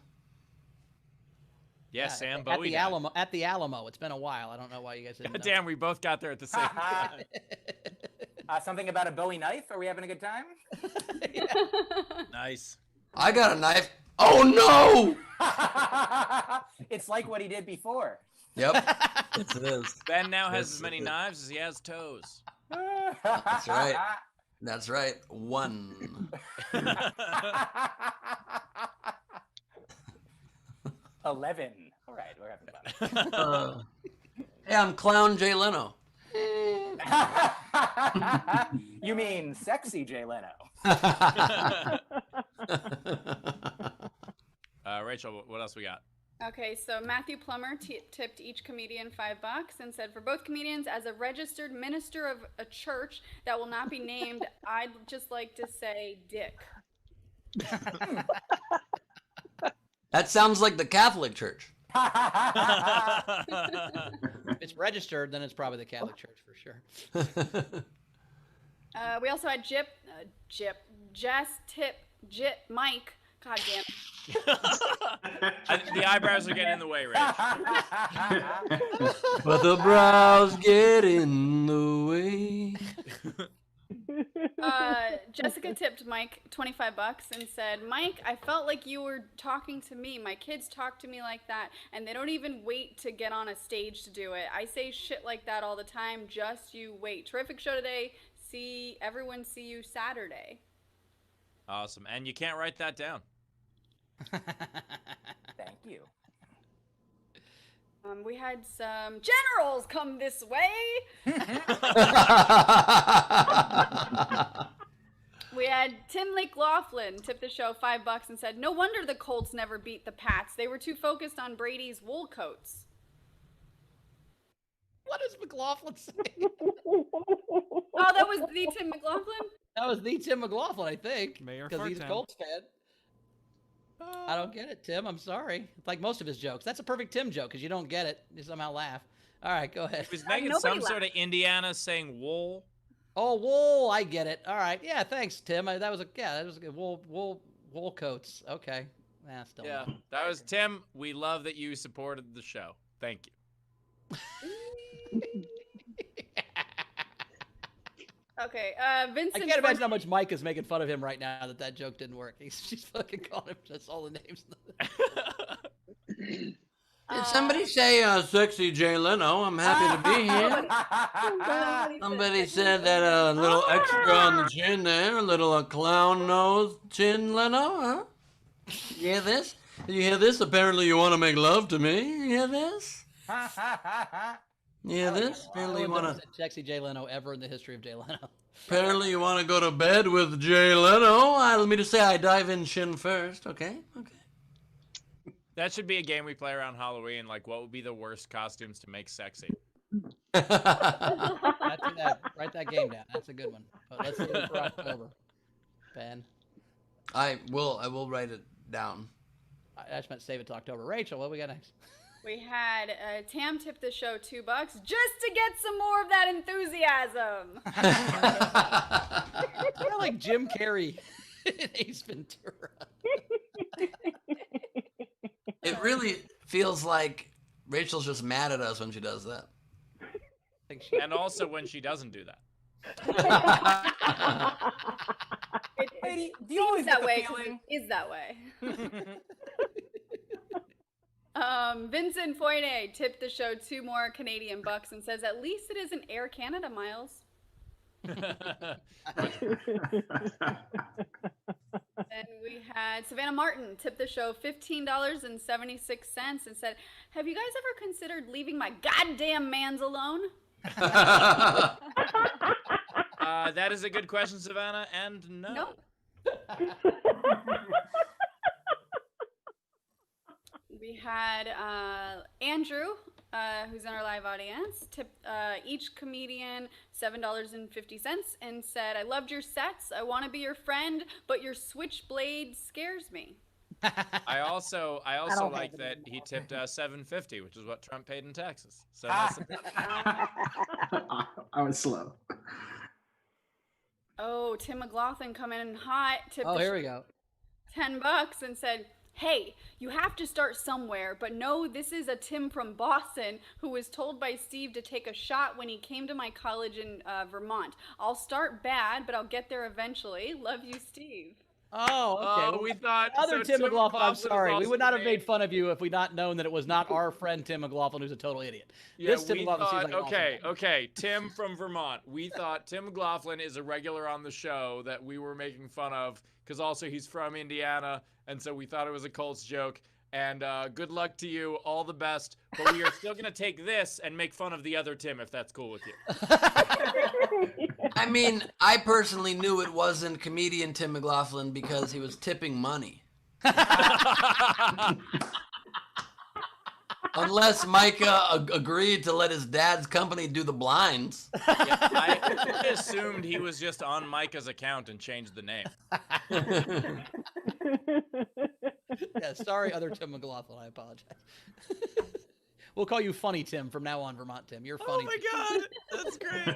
Yeah, Sam at Bowie. the Alamo. At the Alamo. It's been a while. I don't know why you guys didn't know. Damn, we both got there at the same time. Something about a Bowie knife? Are we having a good time? Nice. I got a knife. Oh no! It's like what he did before. Yep. Yes, it is. Ben now has Yes, as many it is. knives as he has toes. That's right. That's right. 1. 11. All right, we're having fun. Hey, I'm Clown Jay Leno. You mean sexy Jay Leno? Rachel, what else we got? Okay, so Matthew Plummer tipped each comedian $5 and said, for both comedians, as a registered minister of a church that will not be named, I'd just like to say dick. That sounds like the Catholic Church. If it's registered, then it's probably the Catholic Church for sure. We also had Myq. God damn it. The eyebrows are getting in the way, Rach. But the brows get in the way. Jessica tipped Myq $25 and said, Myq, I felt like you were talking to me. My kids talk to me like that, and they don't even wait to get on a stage to do it. I say shit like that all the time. Just you wait. Terrific show today. Everyone see you Saturday. Awesome. And you can't write that down. Thank you. We had some generals come this way. We had Tim McLaughlin tip the show $5 and said, no wonder the Colts never beat the Pats. They were too focused on Brady's wool coats. What does McLaughlin say? Oh, that was the Tim McLaughlin? That was the Tim McLaughlin, I think. Mayor Because for he's a Tim. Colts fan. I don't get it, Tim. I'm sorry. Like most of his jokes. That's a perfect Tim joke because you don't get it. You somehow laugh. All right, go ahead. He was making some sort of Indiana saying wool. Oh, wool. I get it. All right. Yeah, thanks, Tim. That was a good wool coats. Okay. Nah, still. Yeah, no. that was Tim. We love that you supported the show. Thank you. Okay, Vincent. I can't imagine how much Myq is making fun of him right now that joke didn't work. She's fucking calling him just all the names. Did somebody say sexy Jay Leno? I'm happy to be here. Somebody said that a little extra on the chin there, a little clown nose chin Leno, huh? You hear this? Did you hear this? Apparently you want to make love to me. You hear this? You hear this? Apparently you want to. Sexy Jay Leno ever in the history of Jay Leno. Apparently you want to go to bed with Jay Leno. Let me just say I dive in chin first, okay? Okay. That should be a game we play around Halloween. Like, what would be the worst costumes to make sexy? Write that game down. That's a good one. But let's see it for October. Ben. I will write it down. I just meant save it to October. Rachel, what we got next? We had Tam tip the show $2 just to get some more of that enthusiasm. Kind of like Jim Carrey in Ace Ventura. It really feels like Rachel's just mad at us when she does that. And also when she doesn't do that. Lady, do you always that get the way. feeling? It is that way. Vincent Foyne tipped the show 2 more Canadian bucks and says, at least it isn't Air Canada miles. Then we had Savannah Martin tip the show $15.76 and said, have you guys ever considered leaving my goddamn mans alone? That is a good question, Savannah, and no. Nope. We had Andrew, who's in our live audience, tipped each comedian $7.50 and said, I loved your sets. I want to be your friend, but your switchblade scares me. I also like that he tipped $7.50, which is what Trump paid in taxes. So that's I was slow. Oh, Tim McLaughlin coming in hot. Tipped Oh, here we go. $10 and said, hey, you have to start somewhere, but no, this is a Tim from Boston who was told by Steve to take a shot when he came to my college in Vermont. I'll start bad, but I'll get there eventually. Love you, Steve. Oh, okay. we thought Other so Tim McLaughlin, I'm is sorry. We also would not the have name. made fun of you if we not known that it was not our friend Tim McLaughlin, who's a total idiot. Yeah, This Tim we McLaughlin seems thought, like an awesome guy. okay, Tim from Vermont. We thought Tim McLaughlin is a regular on the show that we were making fun of because also he's from Indiana, and so we thought it was a Colts joke. And good luck to you, all the best. But we are still going to take this and make fun of the other Tim, if that's cool with you. I mean, I personally knew it wasn't comedian Tim McLaughlin because he was tipping money. Unless Micah agreed to let his dad's company do the blinds. Yeah, I assumed he was just on Micah's account and changed the name. Yeah, sorry, other Tim McLaughlin. I apologize. We'll call you Funny Tim from now on, Vermont Tim. You're funny. Oh my God, that's great.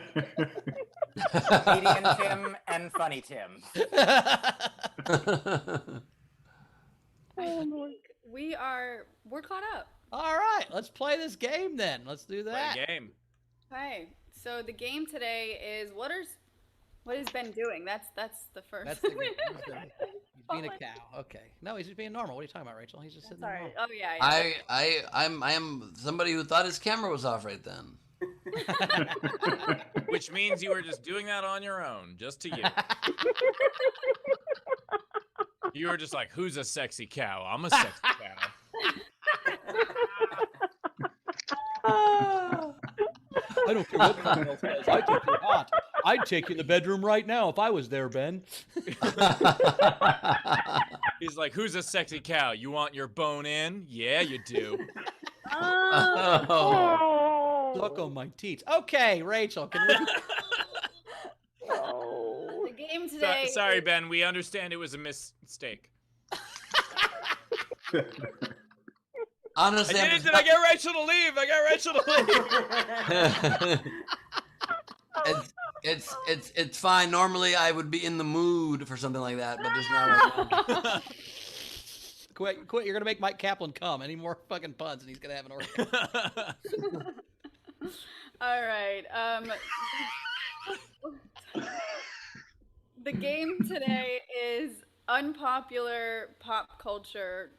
Comedian Tim and Funny Tim. We're caught up. All right, let's play this game then. Let's do that. Play a game. Okay, so the game today is what is Ben doing? That's the first. That's the game. He's being a cow. Okay. No, he's just being normal. What are you talking about, Rachel? He's just sitting there. Sorry. normal. Oh yeah. I am somebody who thought his camera was off right then. Which means you were just doing that on your own, just to you. You were just like, who's a sexy cow? I'm a sexy cow. I don't care what someone else says. I think you're hot. I'd take you in the bedroom right now if I was there, Ben. He's like, who's a sexy cow? You want your bone in? Yeah, you do. Oh. Suck on my teats. Okay, Rachel, can we... The game today. Sorry, Ben. We understand it was a mistake. Honestly, I did it. Did I get Rachel to leave? I got Rachel to leave. it's fine. Normally, I would be in the mood for something like that, but just not right now. Quit. You're going to make Myq Kaplan come. Any more fucking puns and he's going to have an orgasm. All right. The game today is unpopular pop culture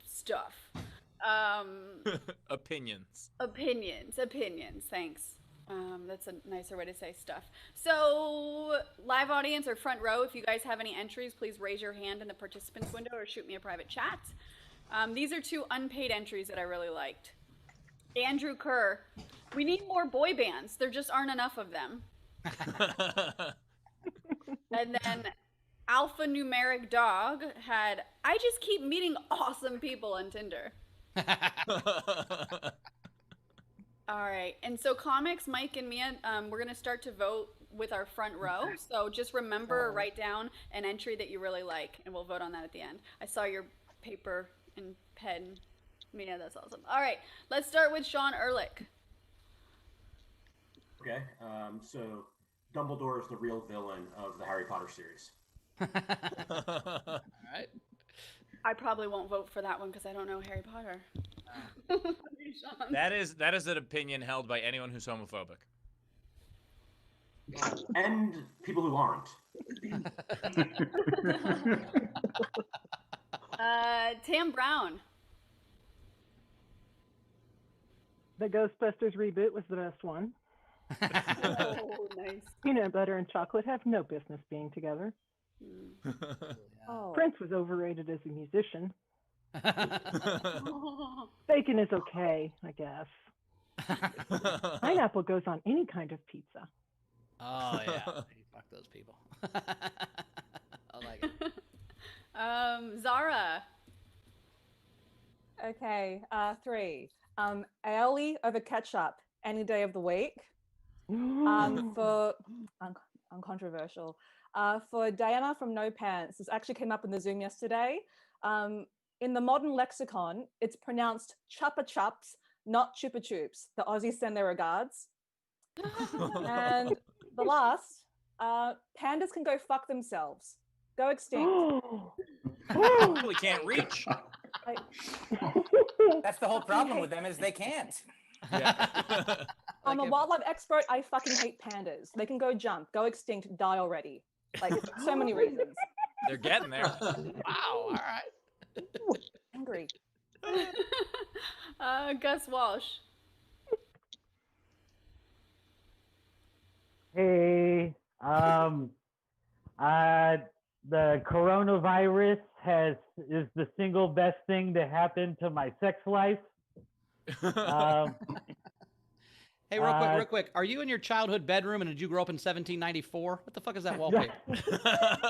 stuff. Opinions. Thanks. That's a nicer way to say stuff. So, live audience or front row, if you guys have any entries, please raise your hand in the participants window or shoot me a private chat. These are 2 unpaid entries that I really liked. Andrew Kerr, we need more boy bands. There just aren't enough of them. And then Alphanumeric Dog had, I just keep meeting awesome people on Tinder. All right, and so comics, Mike and Mia, we're gonna start to vote with our front row. So just remember, write down an entry that you really like, and we'll vote on that at the end. I saw your paper and pen, Mia. That's awesome. All right, let's start with Sean Ehrlich. Okay, so Dumbledore is the real villain of the Harry Potter series. All right. I probably won't vote for that one because I don't know Harry Potter. Sean. That is an opinion held by anyone who's homophobic. And people who aren't. Tam Brown. The Ghostbusters reboot was the best one. Oh, nice. Peanut butter and chocolate have no business being together. Oh. Prince was overrated as a musician. Bacon is okay, I guess. Pineapple goes on any kind of pizza. Oh yeah, fuck those people. I like it. Zara. Okay, 3. Aioli over ketchup any day of the week. For uncontroversial. For Diana from No Pants, this actually came up in the Zoom yesterday. In the modern lexicon, it's pronounced chuppa chups, not chupa chups. The Aussies send their regards. And the last, pandas can go fuck themselves. Go extinct. We can't reach. That's the whole problem with them is they can't. Yeah. I'm a wildlife expert. I fucking hate pandas. They can go jump, go extinct, die already. Like, so many reasons. They're getting there. Wow, all right. Angry. Gus Walsh. Hey, the coronavirus is the single best thing to happen to my sex life. Hey, real quick. Are you in your childhood bedroom and did you grow up in 1794? What the fuck is that wallpaper?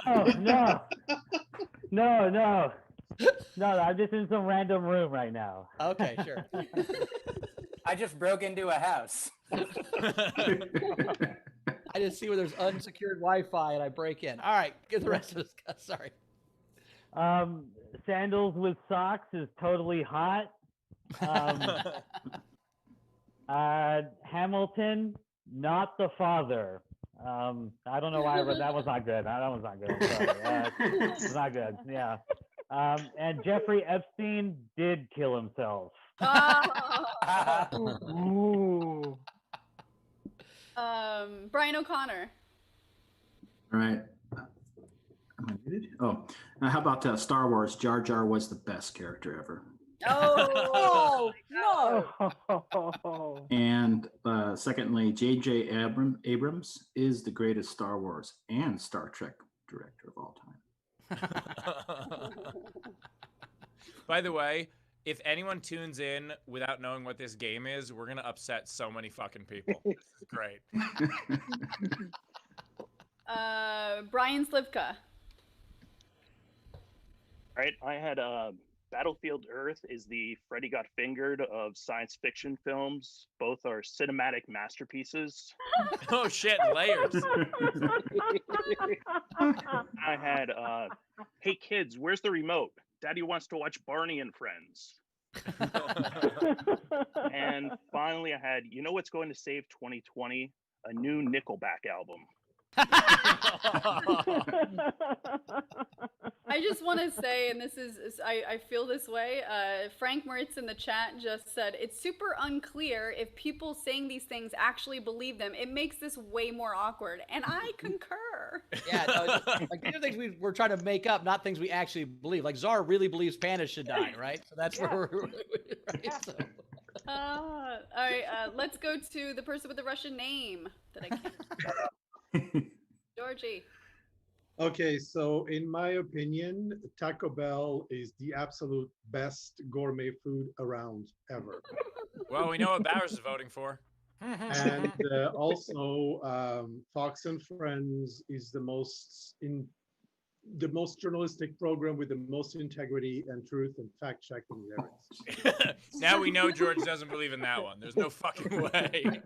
Oh, no. No, I'm just in some random room right now. Okay, sure. I just broke into a house. I just see where there's unsecured Wi-Fi and I break in. All right, get the rest of this. Sorry. Sandals with socks is totally hot. Hamilton, not the father. I don't know why, but that was not good. That was not good. I'm sorry. It's not good. Yeah. And Jeffrey Epstein did kill himself. Ooh. Brian O'Connor. All right. Am I muted? Oh, how about Star Wars? Jar Jar was the best character ever. Oh, no. And secondly, J.J. Abrams is the greatest Star Wars and Star Trek director of all time. By the way, if anyone tunes in without knowing what this game is, we're gonna upset so many fucking people. This is great. Brian Slivka. All right, I had Battlefield Earth is the Freddy Got Fingered of science fiction films. Both are cinematic masterpieces. Oh shit, layers. I had Hey kids, where's the remote? Daddy wants to watch Barney and Friends. And finally I had, you know what's going to save 2020? A new Nickelback album. I just want to say, and this is, I feel this way, Frank Moritz in the chat just said, it's super unclear if people saying these things actually believe them. It makes this way more awkward. And I concur. Yeah, no, like these are things we're trying to make up, not things we actually believe. Like Zara really believes pandas should die, right? So that's where we're right? So. All right, let's go to the person with the Russian name that I can't. Georgie. Okay, so in my opinion, Taco Bell is the absolute best gourmet food around ever. Well, we know what Bowers is voting for. And also, Fox and Friends is the most journalistic program with the most integrity and truth and fact checking there is. Now we know George doesn't believe in that one. There's no fucking way.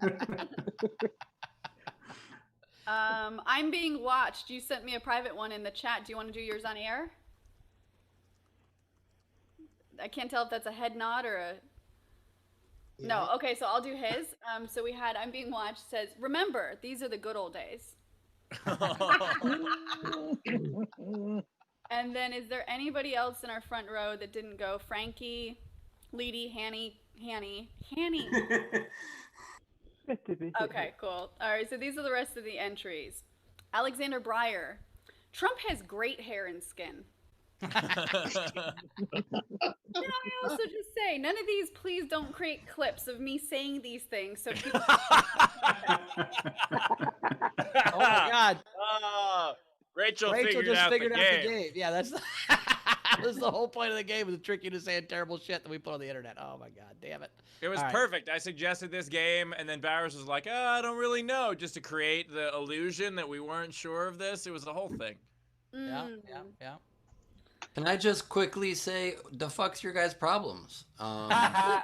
I'm being watched. You sent me a private one in the chat. Do you want to do yours on air? I can't tell if that's a head nod or a... Yeah. No, okay, so I'll do his. So we had I'm being watched says, remember, these are the good old days. And then is there anybody else in our front row that didn't go? Frankie, Leedy, Hanny. Okay, cool. All right, so these are the rest of the entries. Alexander Breyer. Trump has great hair and skin. Can I also just say, none of these, please don't create clips of me saying these things so people. Oh my God. Rachel Rachel just out figured the out game. the game. Yeah, that's that's the whole point of the game, was to trick you to saying terrible shit that we put on the internet. Oh my God, damn it. It was All right. perfect. I suggested this game, and then Bowers was like, I don't really know, just to create the illusion that we weren't sure of this. It was the whole thing. Yeah. Can I just quickly say, the fuck's your guys' problems? I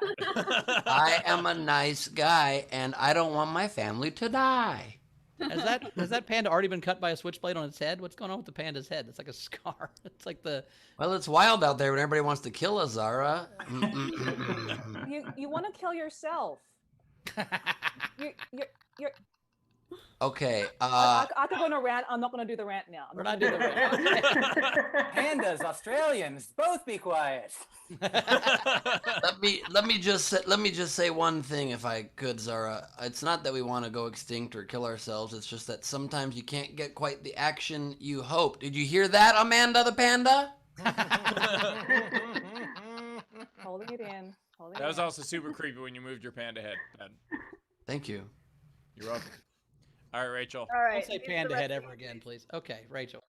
am a nice guy, and I don't want my family to die. Has that panda already been cut by a switchblade on its head? What's going on with the panda's head? It's like a scar. It's like the. Well, it's wild out there when everybody wants to kill us, Zara. You want to kill yourself. You're Okay. I could go on a rant. I'm not going to do the rant now. We're not doing the rant. Pandas, Australians, both be quiet. let me just say one thing, if I could, Zara. It's not that we want to go extinct or kill ourselves. It's just that sometimes you can't get quite the action you hope. Did you hear that, Amanda the panda? Holding it in. That was also super creepy when you moved your panda head, Ben. Thank you. You're welcome. All right, Rachel. All right. Don't say panda head ever again, please. Okay, Rachel.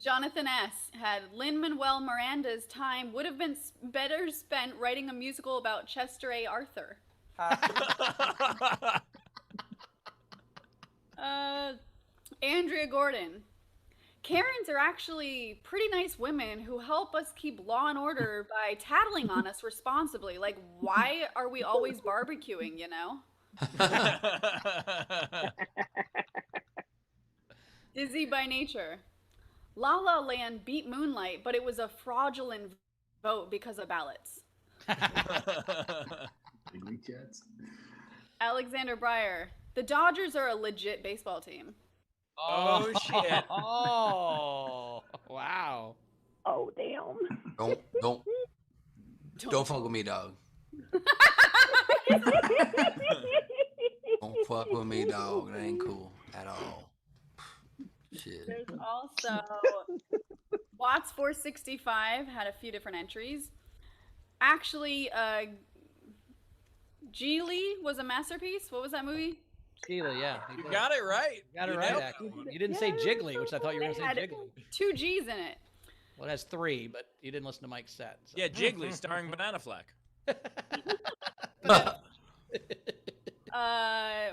Jonathan S. had Lin-Manuel Miranda's time would have been better spent writing a musical about Chester A. Arthur. Andrea Gordon. Karens are actually pretty nice women who help us keep law and order by tattling on us responsibly. Like, why are we always barbecuing, you know? Dizzy by nature. La La Land beat Moonlight, but it was a fraudulent vote because of ballots. Alexander Breyer. The Dodgers are a legit baseball team. Oh, shit. Oh, wow. Oh, damn. Don't fuck with me, dog. Don't fuck with me, dog. That ain't cool at all. Shit. There's also Watts 465 had a few different entries. Actually, Geely was a masterpiece. What was that movie? Geely, yeah. You got it right. You got it right, actually. You didn't say Jiggly, which I thought you were going to say Had Jiggly. 2 G's in it. Well, it has 3, but you didn't listen to Mike's set. So. Yeah, Jiggly, starring Banana Flack.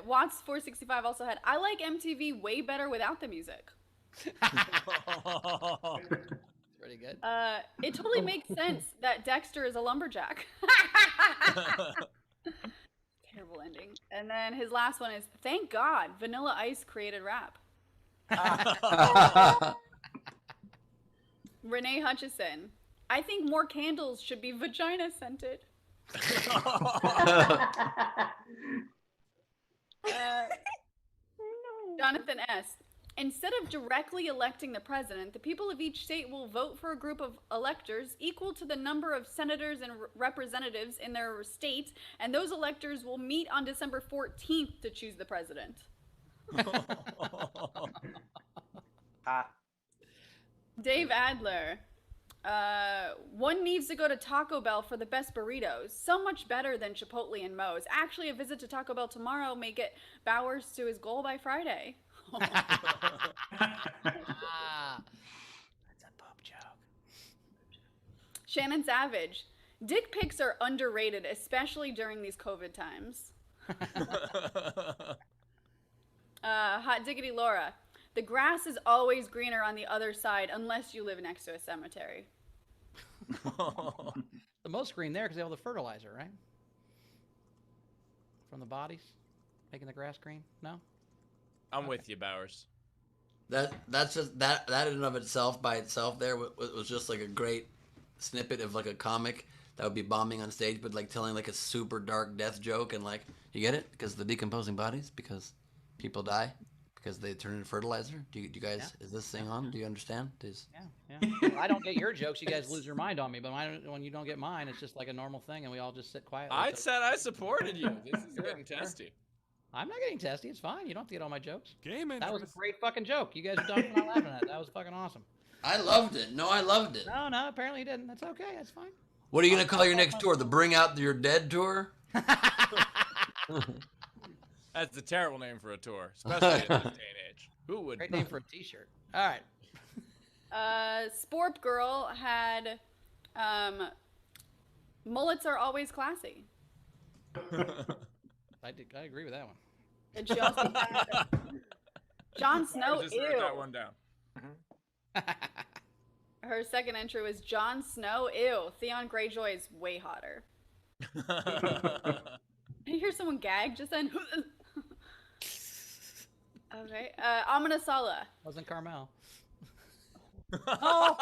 Watts 465 also had I like MTV way better without the music. Pretty good. It totally makes sense that Dexter is a lumberjack. Terrible ending. And then his last one is, thank God Vanilla Ice created rap. Renee Hutchison. I think more candles should be vagina scented. Jonathan S. Instead of directly electing the president, the people of each state will vote for a group of electors equal to the number of senators and representatives in their state, and those electors will meet on December 14th to choose the president. Dave Adler. One needs to go to Taco Bell for the best burritos. So much better than Chipotle and Moe's. Actually, a visit to Taco Bell tomorrow may get Bowers to his goal by Friday. That's a poop joke. Shannon Savage. Dick pics are underrated, especially during these COVID times. Hot Diggity Laura. The grass is always greener on the other side unless you live next to a cemetery. The most green there because they have all the fertilizer, right? From the bodies, making the grass green. No. I'm with you, Bowers. That's just that in and of itself by itself there was just like a great snippet of like a comic that would be bombing on stage, but like telling like a super dark death joke and like, you get it? Because the decomposing bodies, because people die. Because they turn into fertilizer? Do you guys, is this thing on? Do you understand? Yeah. Well, I don't get your jokes. You guys lose your mind on me. But when you don't get mine, it's just like a normal thing, and we all just sit quietly. I said I supported you. This is getting testy. I'm not getting testy. It's fine. You don't have to get all my jokes. Game That was a great fucking joke. You guys are done for not laughing at it. That was fucking awesome. I loved it. No, I loved it. No, apparently he didn't. That's okay. That's fine. What are you gonna call your next tour? The Bring Out Your Dead tour? That's a terrible name for a tour, especially in this day and age. Who would? Great name for a T-shirt. All right. Sporp Girl had mullets are always classy. I agree with that one. And she also had Jon Snow. Just wrote that one down. Her second entry was Jon Snow. Ew. Theon Greyjoy is way hotter. Did you hear someone gag just then? Okay. Amina Sala. Wasn't Carmel. Oh.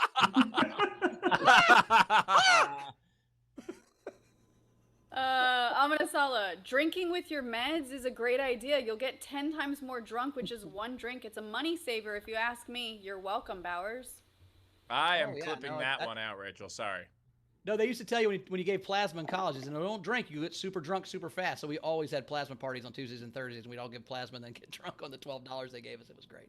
Amina Sala. Drinking with your meds is a great idea. You'll get 10 times more drunk with just one drink. It's a money saver if you ask me. You're welcome, Bowers. I am clipping that one out, Rachel. Sorry. No, they used to tell you when you gave plasma in colleges, and don't drink, you get super drunk super fast. So we always had plasma parties on Tuesdays and Thursdays, and we'd all give plasma and then get drunk on the $12 they gave us. It was great.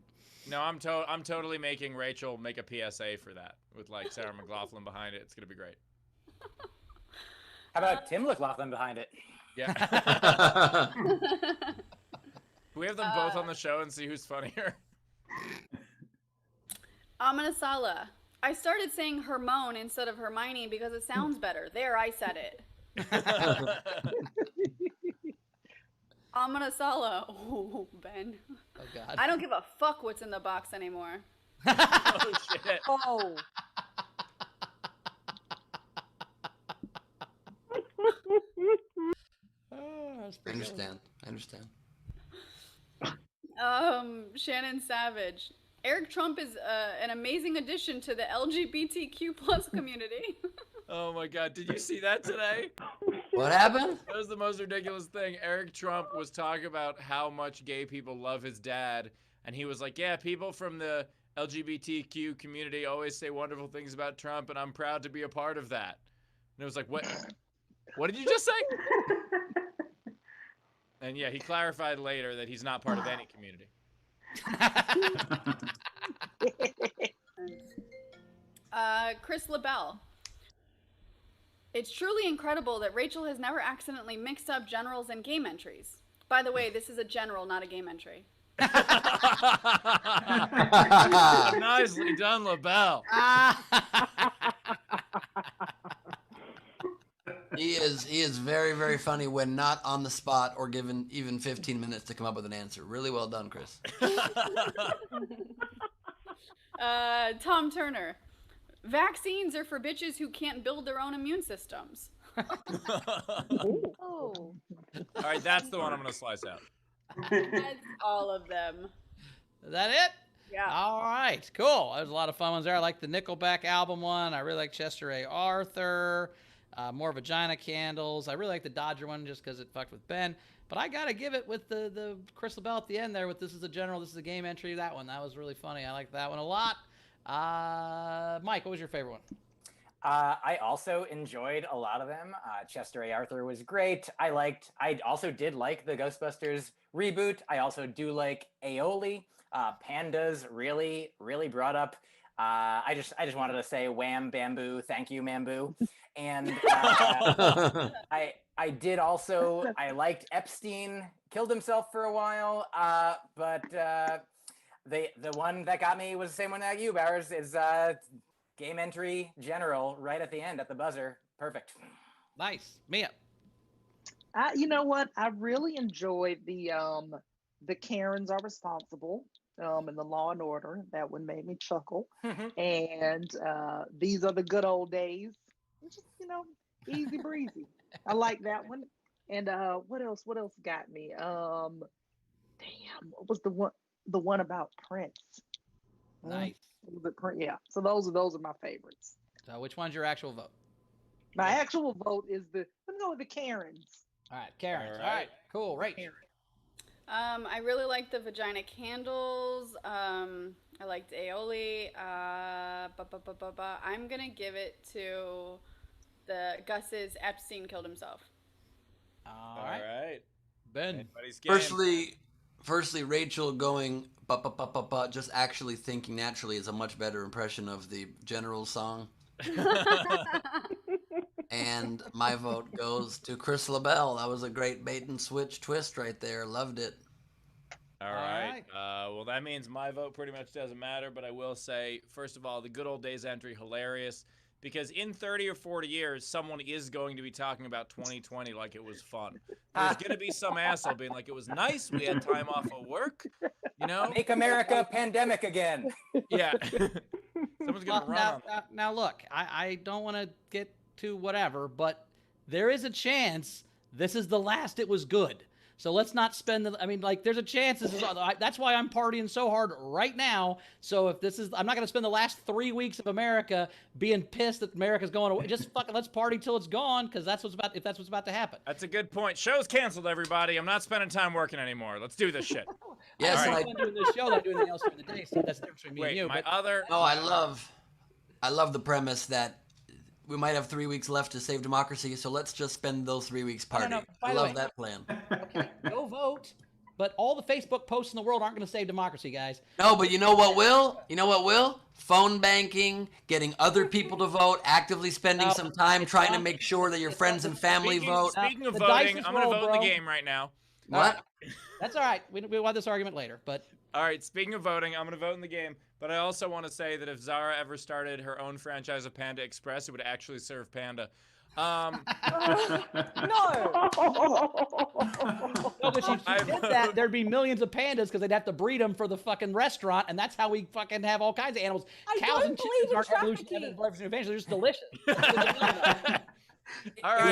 No, I'm totally making Rachel make a PSA for that with like Sarah McLaughlin behind it. It's gonna be great. How about Tim McLaughlin behind it? Yeah. Can we have them both on the show and see who's funnier? Amina Sala. I started saying Hermione instead of Hermione because it sounds better. There, I said it. Amina Sala. Oh, Ben. Oh, God. I don't give a fuck what's in the box anymore. Oh, shit. Oh. I understand. I understand. Shannon Savage. Eric Trump is an amazing addition to the LGBTQ plus community. Oh my God! Did you see that today? What happened? That was the most ridiculous thing. Eric Trump was talking about how much gay people love his dad, and he was like, "Yeah, people from the LGBTQ community always say wonderful things about Trump, and I'm proud to be a part of that." And it was like, "What? What did you just say?" And yeah, he clarified later that he's not part of any community. Chris LaBelle. It's truly incredible that Rachel has never accidentally mixed up generals and game entries. By the way, this is a general, not a game entry. Nicely done, LaBelle. He is very, very funny when not on the spot or given even 15 minutes to come up with an answer. Really well done, Chris. Tom Turner. Vaccines are for bitches who can't build their own immune systems. Oh. All right, that's the one I'm gonna slice out. That's all of them. Is that it? Yeah. All right, cool. There's a lot of fun ones there. I like the Nickelback album one. I really like Chester A. Arthur. More Vagina Candles. I really like the Dodger one just because it fucked with Ben. But I got to give it with the Chris LaBelle at the end there with This is a General, This is a Game entry. That one. That was really funny. I like that one a lot. Mike, what was your favorite one? I also enjoyed a lot of them. Chester A. Arthur was great. I also did like the Ghostbusters reboot. I also do like Aioli. Pandas really, really brought up. I just wanted to say wham, bamboo, thank you, Mamboo. And I did also, I liked Epstein, killed himself for a while, but the one that got me was the same one that you, Bowers, is game entry general right at the end at the buzzer. Perfect. Nice. Mia. You know what? I really enjoyed the Karens Are Responsible. And the Law and Order, that one made me chuckle. And These Are the Good Old Days, which is, easy breezy. I like that one. And what else got me? What was the one about Prince? Nice. Was it Prince? Yeah. So those are my favorites. So which one's your actual vote? My actual vote is let me go with the Karens. All right, Karens. All right. Cool. Right. I really liked the Vagina Candles. I liked Aioli. I'm gonna give it to the Gus's Epstein killed himself. All right. Ben. Firstly, firstly, Rachel going ba ba ba ba ba, just actually thinking naturally is a much better impression of the General song. And my vote goes to Chris LaBelle. That was a great bait and switch twist right there. Loved it. All right. Well, that means my vote pretty much doesn't matter, but I will say, first of all, the good old days entry, hilarious. Because in 30 or 40 years, someone is going to be talking about 2020 like it was fun. There's going to be some asshole being like, it was nice. We had time off of work. You know? Make America pandemic again. Yeah. Someone's going to run on now, look, I don't want to get too whatever, but there is a chance this is the last it was good. So let's not spend the, I mean, like, there's a chance this is, that's why I'm partying so hard right now. So if this is, I'm not going to spend the last 3 weeks of America being pissed that America's going away. Just fucking let's party till it's gone, because that's what's about, if that's what's about to happen. That's a good point. Show's canceled, everybody. I'm not spending time working anymore. Let's do this shit. Yes, I'm doing this show, not doing anything else during the day. So that's the difference between me and you. No, I love the premise that we might have 3 weeks left to save democracy, so let's just spend those 3 weeks partying. No. By I the love way, that plan. Okay, go vote. But all the Facebook posts in the world aren't going to save democracy, guys. No, but you know what will? You know what will? Phone banking, getting other people to vote, actively spending some time trying to make sure that your friends and family vote. Speaking of voting, I'm going to vote in the game right now. What? That's all right. We'll have this argument later, but... All right, speaking of voting, I'm going to vote in the game, but I also want to say that if Zara ever started her own franchise of Panda Express, it would actually serve Panda. No. No, but if she did that, there'd be millions of pandas because they'd have to breed them for the fucking restaurant, and that's how we fucking have all kinds of animals. Cows and chickens aren't evolution advantage. They're just delicious. All right.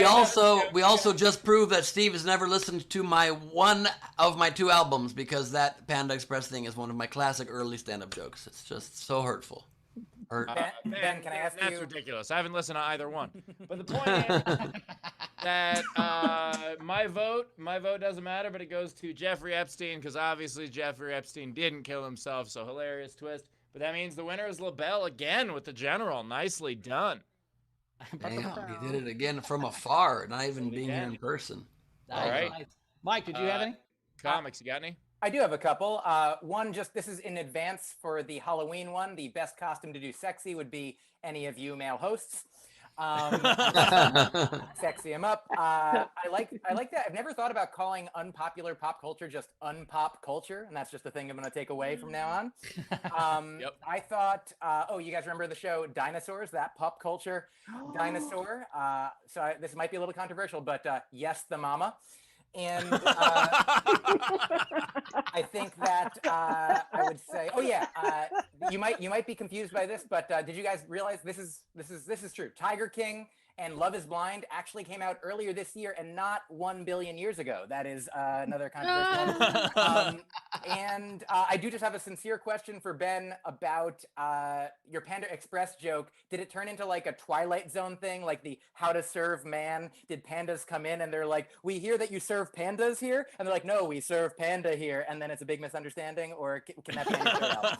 We also just proved that Steve has never listened to one of my 2 albums, because that Panda Express thing is one of my classic early stand-up jokes. It's just so hurtful. Ben, can I ask That's you? ridiculous. I haven't listened to either one. But the point is that my vote doesn't matter, but it goes to Jeffrey Epstein, because obviously Jeffrey Epstein didn't kill himself, so hilarious twist. But that means the winner is LaBelle again with the General. Nicely done. Damn, he did it again from afar, not even being here in person. All right. Mike, did you have any? Comics, you got any? I do have a couple. One, just this is in advance for the Halloween one. The best costume to do sexy would be any of you male hosts. Sexy him up. I like that. I've never thought about calling unpopular pop culture just unpop culture, and that's just the thing I'm going to take away from now on. Yep. I thought, you guys remember the show Dinosaurs, that pop culture dinosaur? This might be a little controversial, but yes, the mama. And I think that I would say, you might be confused by this, but did you guys realize this is true? Tiger King and Love Is Blind actually came out earlier this year and not 1 billion years ago. That is another controversial one. And I do just have a sincere question for Ben about your Panda Express joke. Did it turn into like a Twilight Zone thing, like the How to Serve Man? Did pandas come in and they're like, we hear that you serve pandas here? And they're like, no, we serve panda here. And then it's a big misunderstanding, or can that be anything else?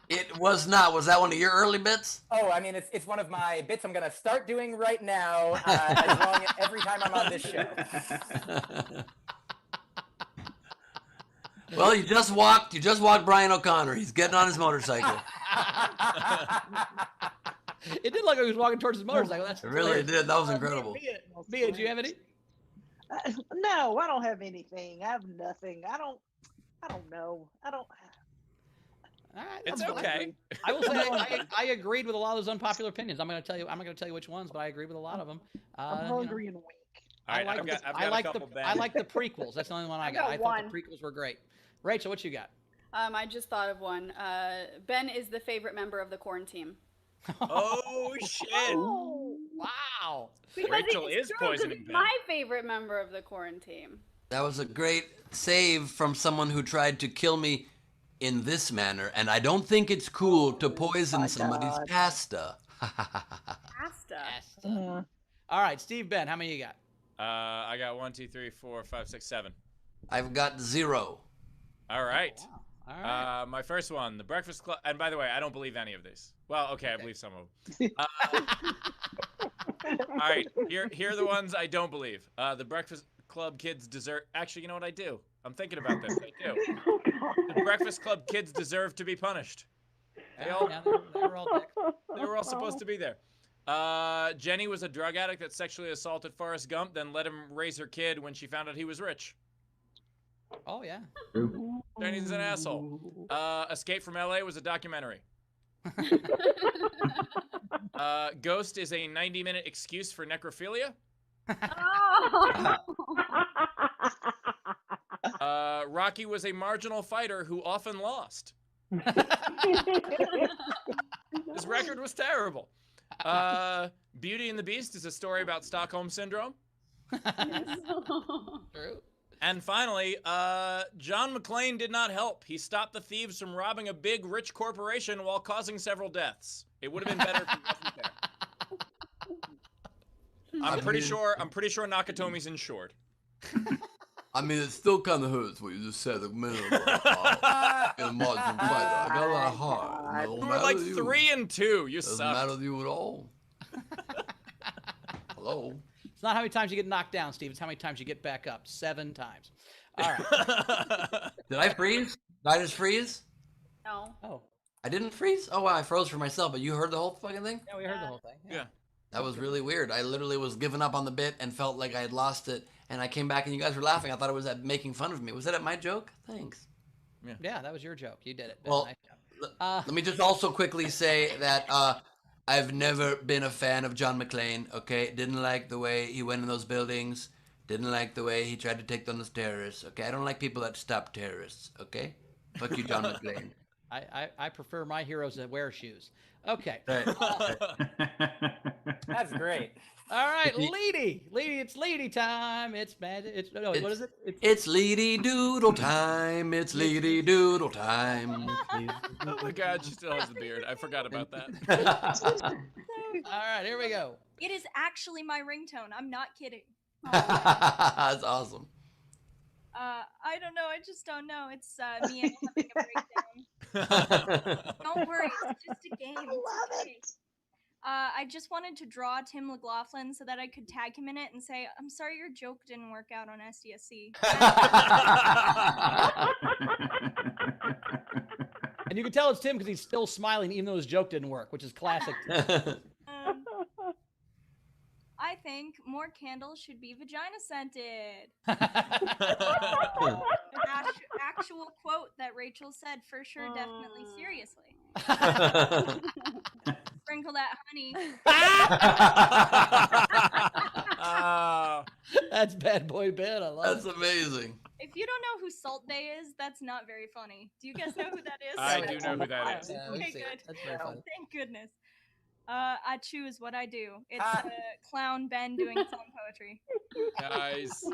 It was not. Was that one of your early bits? Oh, I mean, it's one of my bits I'm going to start doing right now, every time I'm on this show. Well, you just walked Brian O'Connor. He's getting on his motorcycle. It did look like he was walking towards his motorcycle. That's It really did. That was incredible. Mia, did you have any? No, I don't have anything. I have nothing. I don't know. It's okay. I will say I agreed with a lot of those unpopular opinions. I'm not going to tell you which ones, but I agree with a lot of them. I'm hungry and weak. All right, I like the prequels. That's the only one I got. I thought the prequels were great. Rachel, what you got? I just thought of one. Ben is the favorite member of the quarantine. Oh shit! Oh, wow. Because Rachel it's is true, poisoning he's Ben. my favorite member of the quarantine. That was a great save from someone who tried to kill me in this manner, and I don't think it's cool to poison somebody's pasta. Pasta. All right, Steve, Ben, how many you got? I got 1, 2, 3, 4, 5, 6, 7. I've got 0. All right. All right. My first one, The Breakfast Club. And by the way, I don't believe any of these. Well, okay. I believe some of them. All right. Here are the ones I don't believe. The Breakfast Club kids dessert. Actually, you know what I do? I'm thinking about this. I do. Oh, God. The Breakfast Club kids deserve to be punished. They all, Yeah, they were all dicks. they were all supposed to be there. Jenny was a drug addict that sexually assaulted Forrest Gump, then let him raise her kid when she found out he was rich. Oh, yeah. Jenny's an asshole. Escape from LA was a documentary. Ghost is a 90-minute excuse for necrophilia. Rocky was a marginal fighter who often lost. His record was terrible. Beauty and the Beast is a story about Stockholm Syndrome. True. And finally, John McClane did not help. He stopped the thieves from robbing a big, rich corporation while causing several deaths. It would have been better if he wasn't there. I'm pretty sure Nakatomi's insured. I mean, it still kind of hurts what you just said a minute ago. In a marginal fighter. I got a lot of heart. You were like 3-2. You Doesn't suck. matter to you at all. Hello. It's not how many times you get knocked down, Steve. It's how many times you get back up. 7 times. All right. Did I freeze? Did I just freeze? No. Oh. I didn't freeze? Oh, wow, I froze for myself, but you heard the whole fucking thing? Yeah, we heard the whole thing. Yeah. That was really weird. I literally was giving up on the bit and felt like I had lost it, and I came back and you guys were laughing. I thought it was at making fun of me. Was that at my joke? Thanks. Yeah, that was your joke. You did it. Well, Nice job. let me just also quickly say that I've never been a fan of John McClane, okay? Didn't like the way he went in those buildings. Didn't like the way he tried to take down those terrorists, okay? I don't like people that stop terrorists, okay? Fuck you, John McClane. I prefer my heroes that wear shoes. Okay. Right. That's great. All right, Leedy, it's Leedy time. It's magic. What is it? It's Leedy Doodle time. It's Leedy Doodle time. Oh my God, she still has the beard. I forgot about that. All right, here we go. It is actually my ringtone. I'm not kidding. That's awesome. I don't know. I just don't know. It's me and having a breakdown. Don't worry. It's just a game. I love it. I just wanted to draw Tim McLaughlin so that I could tag him in it and say, I'm sorry your joke didn't work out on SDSC. And you can tell it's Tim because he's still smiling even though his joke didn't work, which is classic. I think more candles should be vagina scented. Actual quote that Rachel said, for sure, definitely, seriously. Sprinkle that honey. That's Bad Boy Ben. I love That's amazing. If you don't know who Salt Bay is, that's not very funny. Do you guys know who that is? I do know who that is. Okay, good. That's very funny. Thank goodness. I choose what I do. It's Clown Ben doing his own poetry. Nice.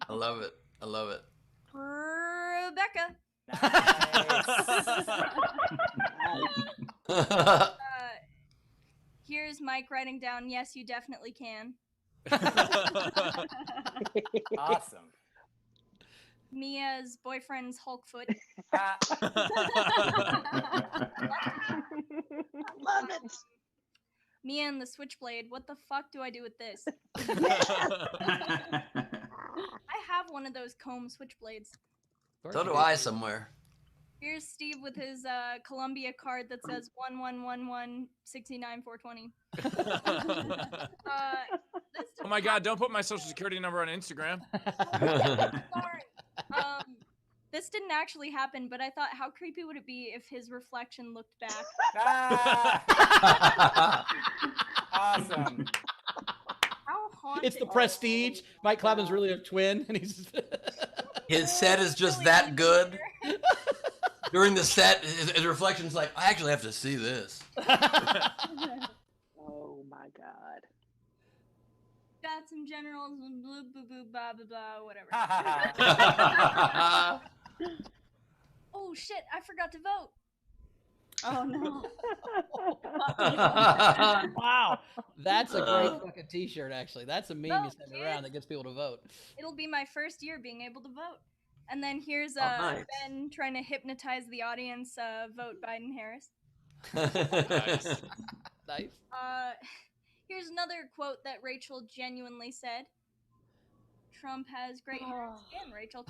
I love it. I love it. Rebecca. Here's Mike writing down, yes, you definitely can. Awesome. Mia's boyfriend's Hulkfoot. I love it. Mia and the Switchblade. What the fuck do I do with this? I have one of those comb switchblades. So do I somewhere. Here's Steve with his Columbia card that says 111169 Oh my God, don't put my social security number on Instagram. Sorry. This didn't actually happen, but I thought, how creepy would it be if his reflection looked back? Awesome. How haunted. It's the Prestige. Mike Klapman's really a twin, and he's His set is just that good. During the set, his reflection's like, I actually have to see this. Oh my God. Got some generals, blah, blah, blah, blah, blah, blah, whatever. Oh shit, I forgot to vote. Oh no. Wow. That's a great fucking t-shirt, actually. That's a meme you send around that gets people to vote. It'll be my first year being able to vote. And then here's nice. Ben trying to hypnotize the audience, vote Biden Harris. Nice. Nice. Here's another quote that Rachel genuinely said. Trump has great hair and skin. Rachel.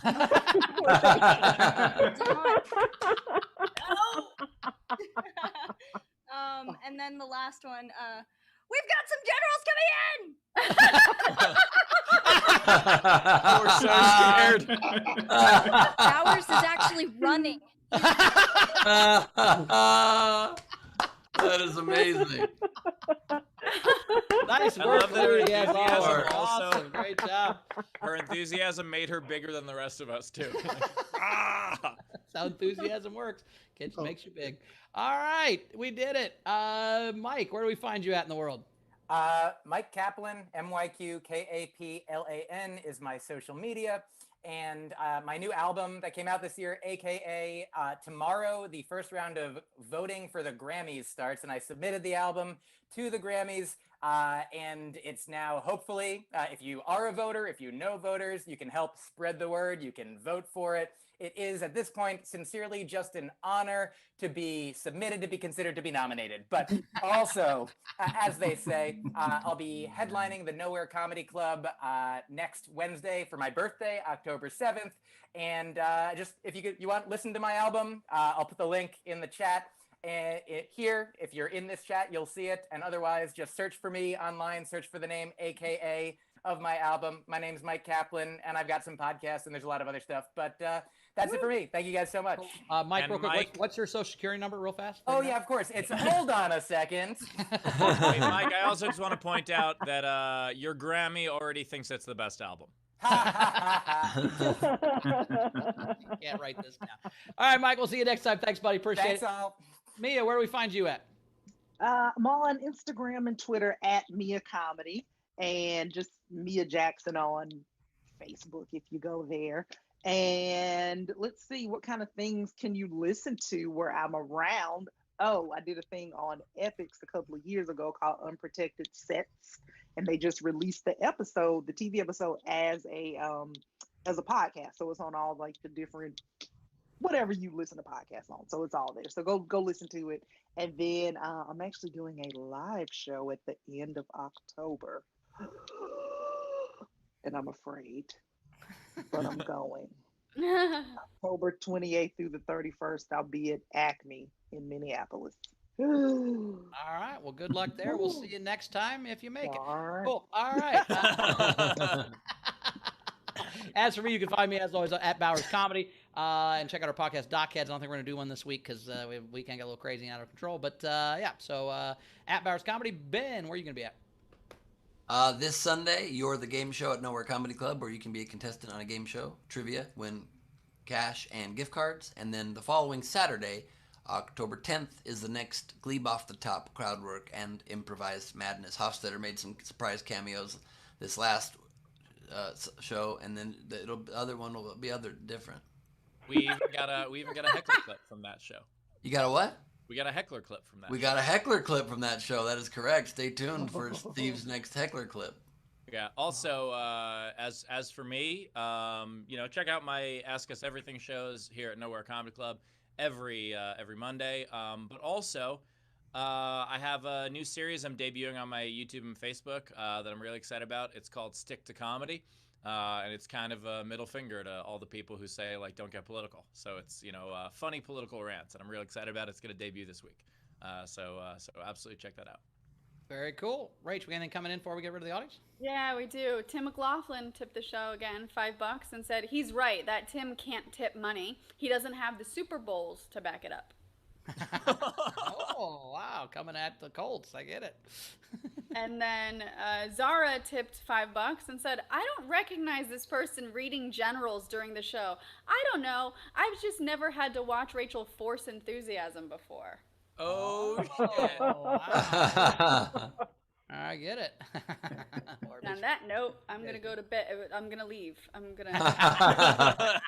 And then the last one, we've got some generals coming in. We're so scared. Bowers is actually running. That is amazing. Nice I work, love that her Louie, as enthusiasm always. also. Awesome. Great job. Her enthusiasm made her bigger than the rest of us too. That's how enthusiasm works. Kids makes you big. All right, we did it. Mike, where do we find you at in the world? Myq Kaplan, MyQ Kaplan is my social media. And my new album that came out this year, AKA tomorrow, the first round of voting for the Grammys starts. And I submitted the album to the Grammys. And it's now, hopefully, if you are a voter, if you know voters, you can help spread the word. You can vote for it. It is, at this point, sincerely just an honor to be submitted, to be considered, to be nominated. But also, as they say, I'll be headlining the Nowhere Comedy Club next Wednesday for my birthday, October 7th. And just, if you want, listen to my album. I'll put the link in the chat. And here, if you're in this chat, you'll see it. And otherwise, just search for me online, search for the name AKA of my album. My name's Myq Kaplan, and I've got some podcasts, and there's a lot of other stuff. But that's it for me. Thank you guys so much. Mike, real quick, what's your social security number real fast? Oh, yeah, of course. It's hold on a second. Hey, Mike, I also just want to point out that your Grammy already thinks it's the best album. Can't write this down. All right, Mike, we'll see you next time. Thanks, buddy. Appreciate Thanks, it. all. Mia, where do we find you at? I'm on Instagram and Twitter at Mia Comedy, and just Mia Jackson on Facebook if you go there. And let's see, what kind of things can you listen to where I'm around? Oh, I did a thing on Epix a couple of years ago called Unprotected Sets, and they just released the episode, the TV episode, as a podcast. So it's on all like the different, whatever you listen to podcasts on. So it's all there. So go listen to it. And then I'm actually doing a live show at the end of October. And I'm afraid, but I'm going. October 28th through the 31st, I'll be at Acme in Minneapolis. All right. Well, good luck there. We'll see you next time if you make it. All right. Cool. All right. As for me, you can find me, as always, at Bowers Comedy. And check out our podcast, Dockheads. I don't think we're going to do one this week because we can get a little crazy and out of control. But, yeah. So, at Bowers Comedy. Ben, where are you going to be at? This Sunday, you're the game show at Nowhere Comedy Club, where you can be a contestant on a game show, trivia, win cash and gift cards. And then the following Saturday, October 10th, is the next Gleib Off the Top crowd work and improvised madness. Hofstetter made some surprise cameos this last show, and then the other one will be different. We even got a heckler clip from that show. You got a what? We got a heckler clip from that. We got a heckler clip from that show. That is correct. Stay tuned for Steve's next heckler clip. Yeah. Also, as for me, check out my Ask Us Everything shows here at Nowhere Comedy Club every Monday. But also, I have a new series I'm debuting on my YouTube and Facebook that I'm really excited about. It's called Stick to Comedy. And it's kind of a middle finger to all the people who say, like, don't get political. So it's, funny political rants, and I'm really excited about it. It's going to debut this week. So absolutely check that out. Very cool. Rach, we got anything coming in before we get rid of the audience? Yeah, we do. Tim McLaughlin tipped the show again, $5, and said he's right that Tim can't tip money. He doesn't have the Super Bowls to back it up. Oh, wow. Coming at the Colts. I get it. And then Zara tipped $5 and said, I don't recognize this person reading generals during the show. I don't know. I've just never had to watch Rachel force enthusiasm before. Oh, shit. Wow. I get it. And on that note, I'm going to go to bed. I'm going to leave. I'm going to...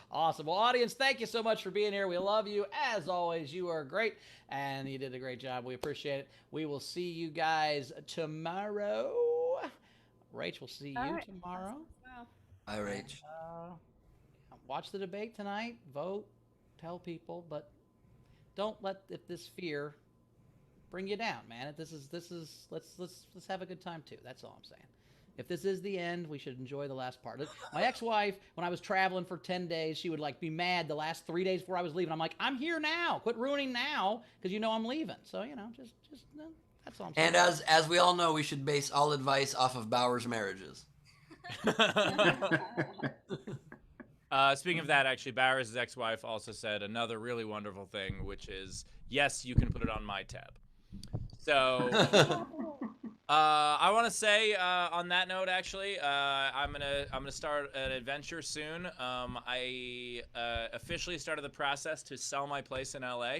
Awesome. Well, audience, thank you so much for being here. We love you. As always, you are great, and you did a great job. We appreciate it. We will see you guys tomorrow. Rach, we'll see you tomorrow. Hi, Rach. Watch the debate tonight. Vote. Tell people, but don't let this fear bring you down, man. Let's have a good time too. That's all I'm saying. if this is the end, we should enjoy the last part. My ex-wife, when I was traveling for 10 days, she would like be mad the last 3 days before I was leaving. I'm like, I'm here now. Quit ruining now because you know I'm leaving. So, just that's all I'm saying. And as we all know, we should base all advice off of Bauer's marriages. Speaking of that, actually, Bowers' ex-wife also said another really wonderful thing, which is, yes, you can put it on my tab. So, I want to say on that note, actually, I'm gonna start an adventure soon. I officially started the process to sell my place in LA.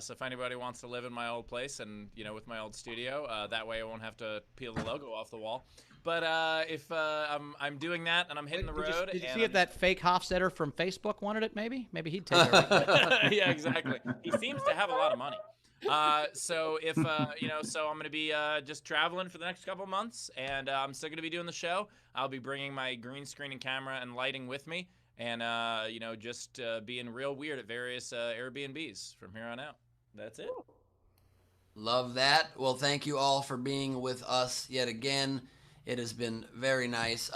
So if anybody wants to live in my old place and with my old studio, that way I won't have to peel the logo off the wall. But if I'm doing that and I'm hitting the road, did you see if that fake Hofstetter from Facebook wanted it? Maybe he'd take it. Yeah, exactly. He seems to have a lot of money. So if so I'm gonna be just traveling for the next couple months, and I'm still gonna be doing the show. I'll be bringing my green screen and camera and lighting with me, and just being real weird at various Airbnbs from here on out. That's it. Love that. Well, thank you all for being with us yet again. It has been very nice.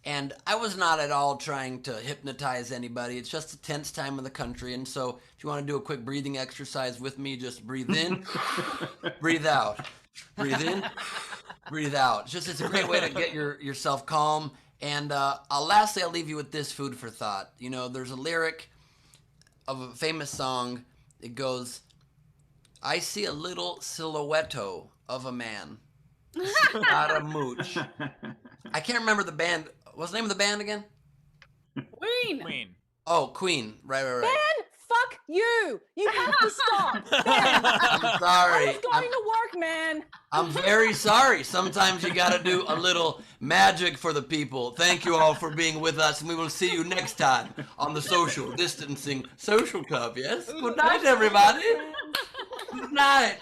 And I was not at all trying to hypnotize anybody. It's just a tense time in the country. And so if you want to do a quick breathing exercise with me, just breathe in, breathe out, breathe in, breathe out. It's a great way to get yourself calm. And lastly, I'll leave you with this food for thought. There's a lyric of a famous song. It goes, I see a little silhouette of a man. Not a mooch. I can't remember the band. What's the name of the band again? Queen. Oh, Queen. Right. Ben, fuck you. You have to stop. Ben, I'm sorry. I was going to work, man. I'm very sorry. Sometimes you got to do a little magic for the people. Thank you all for being with us, and we will see you next time on the Social Distancing Social Club. Yes? Good night, everybody. Good night.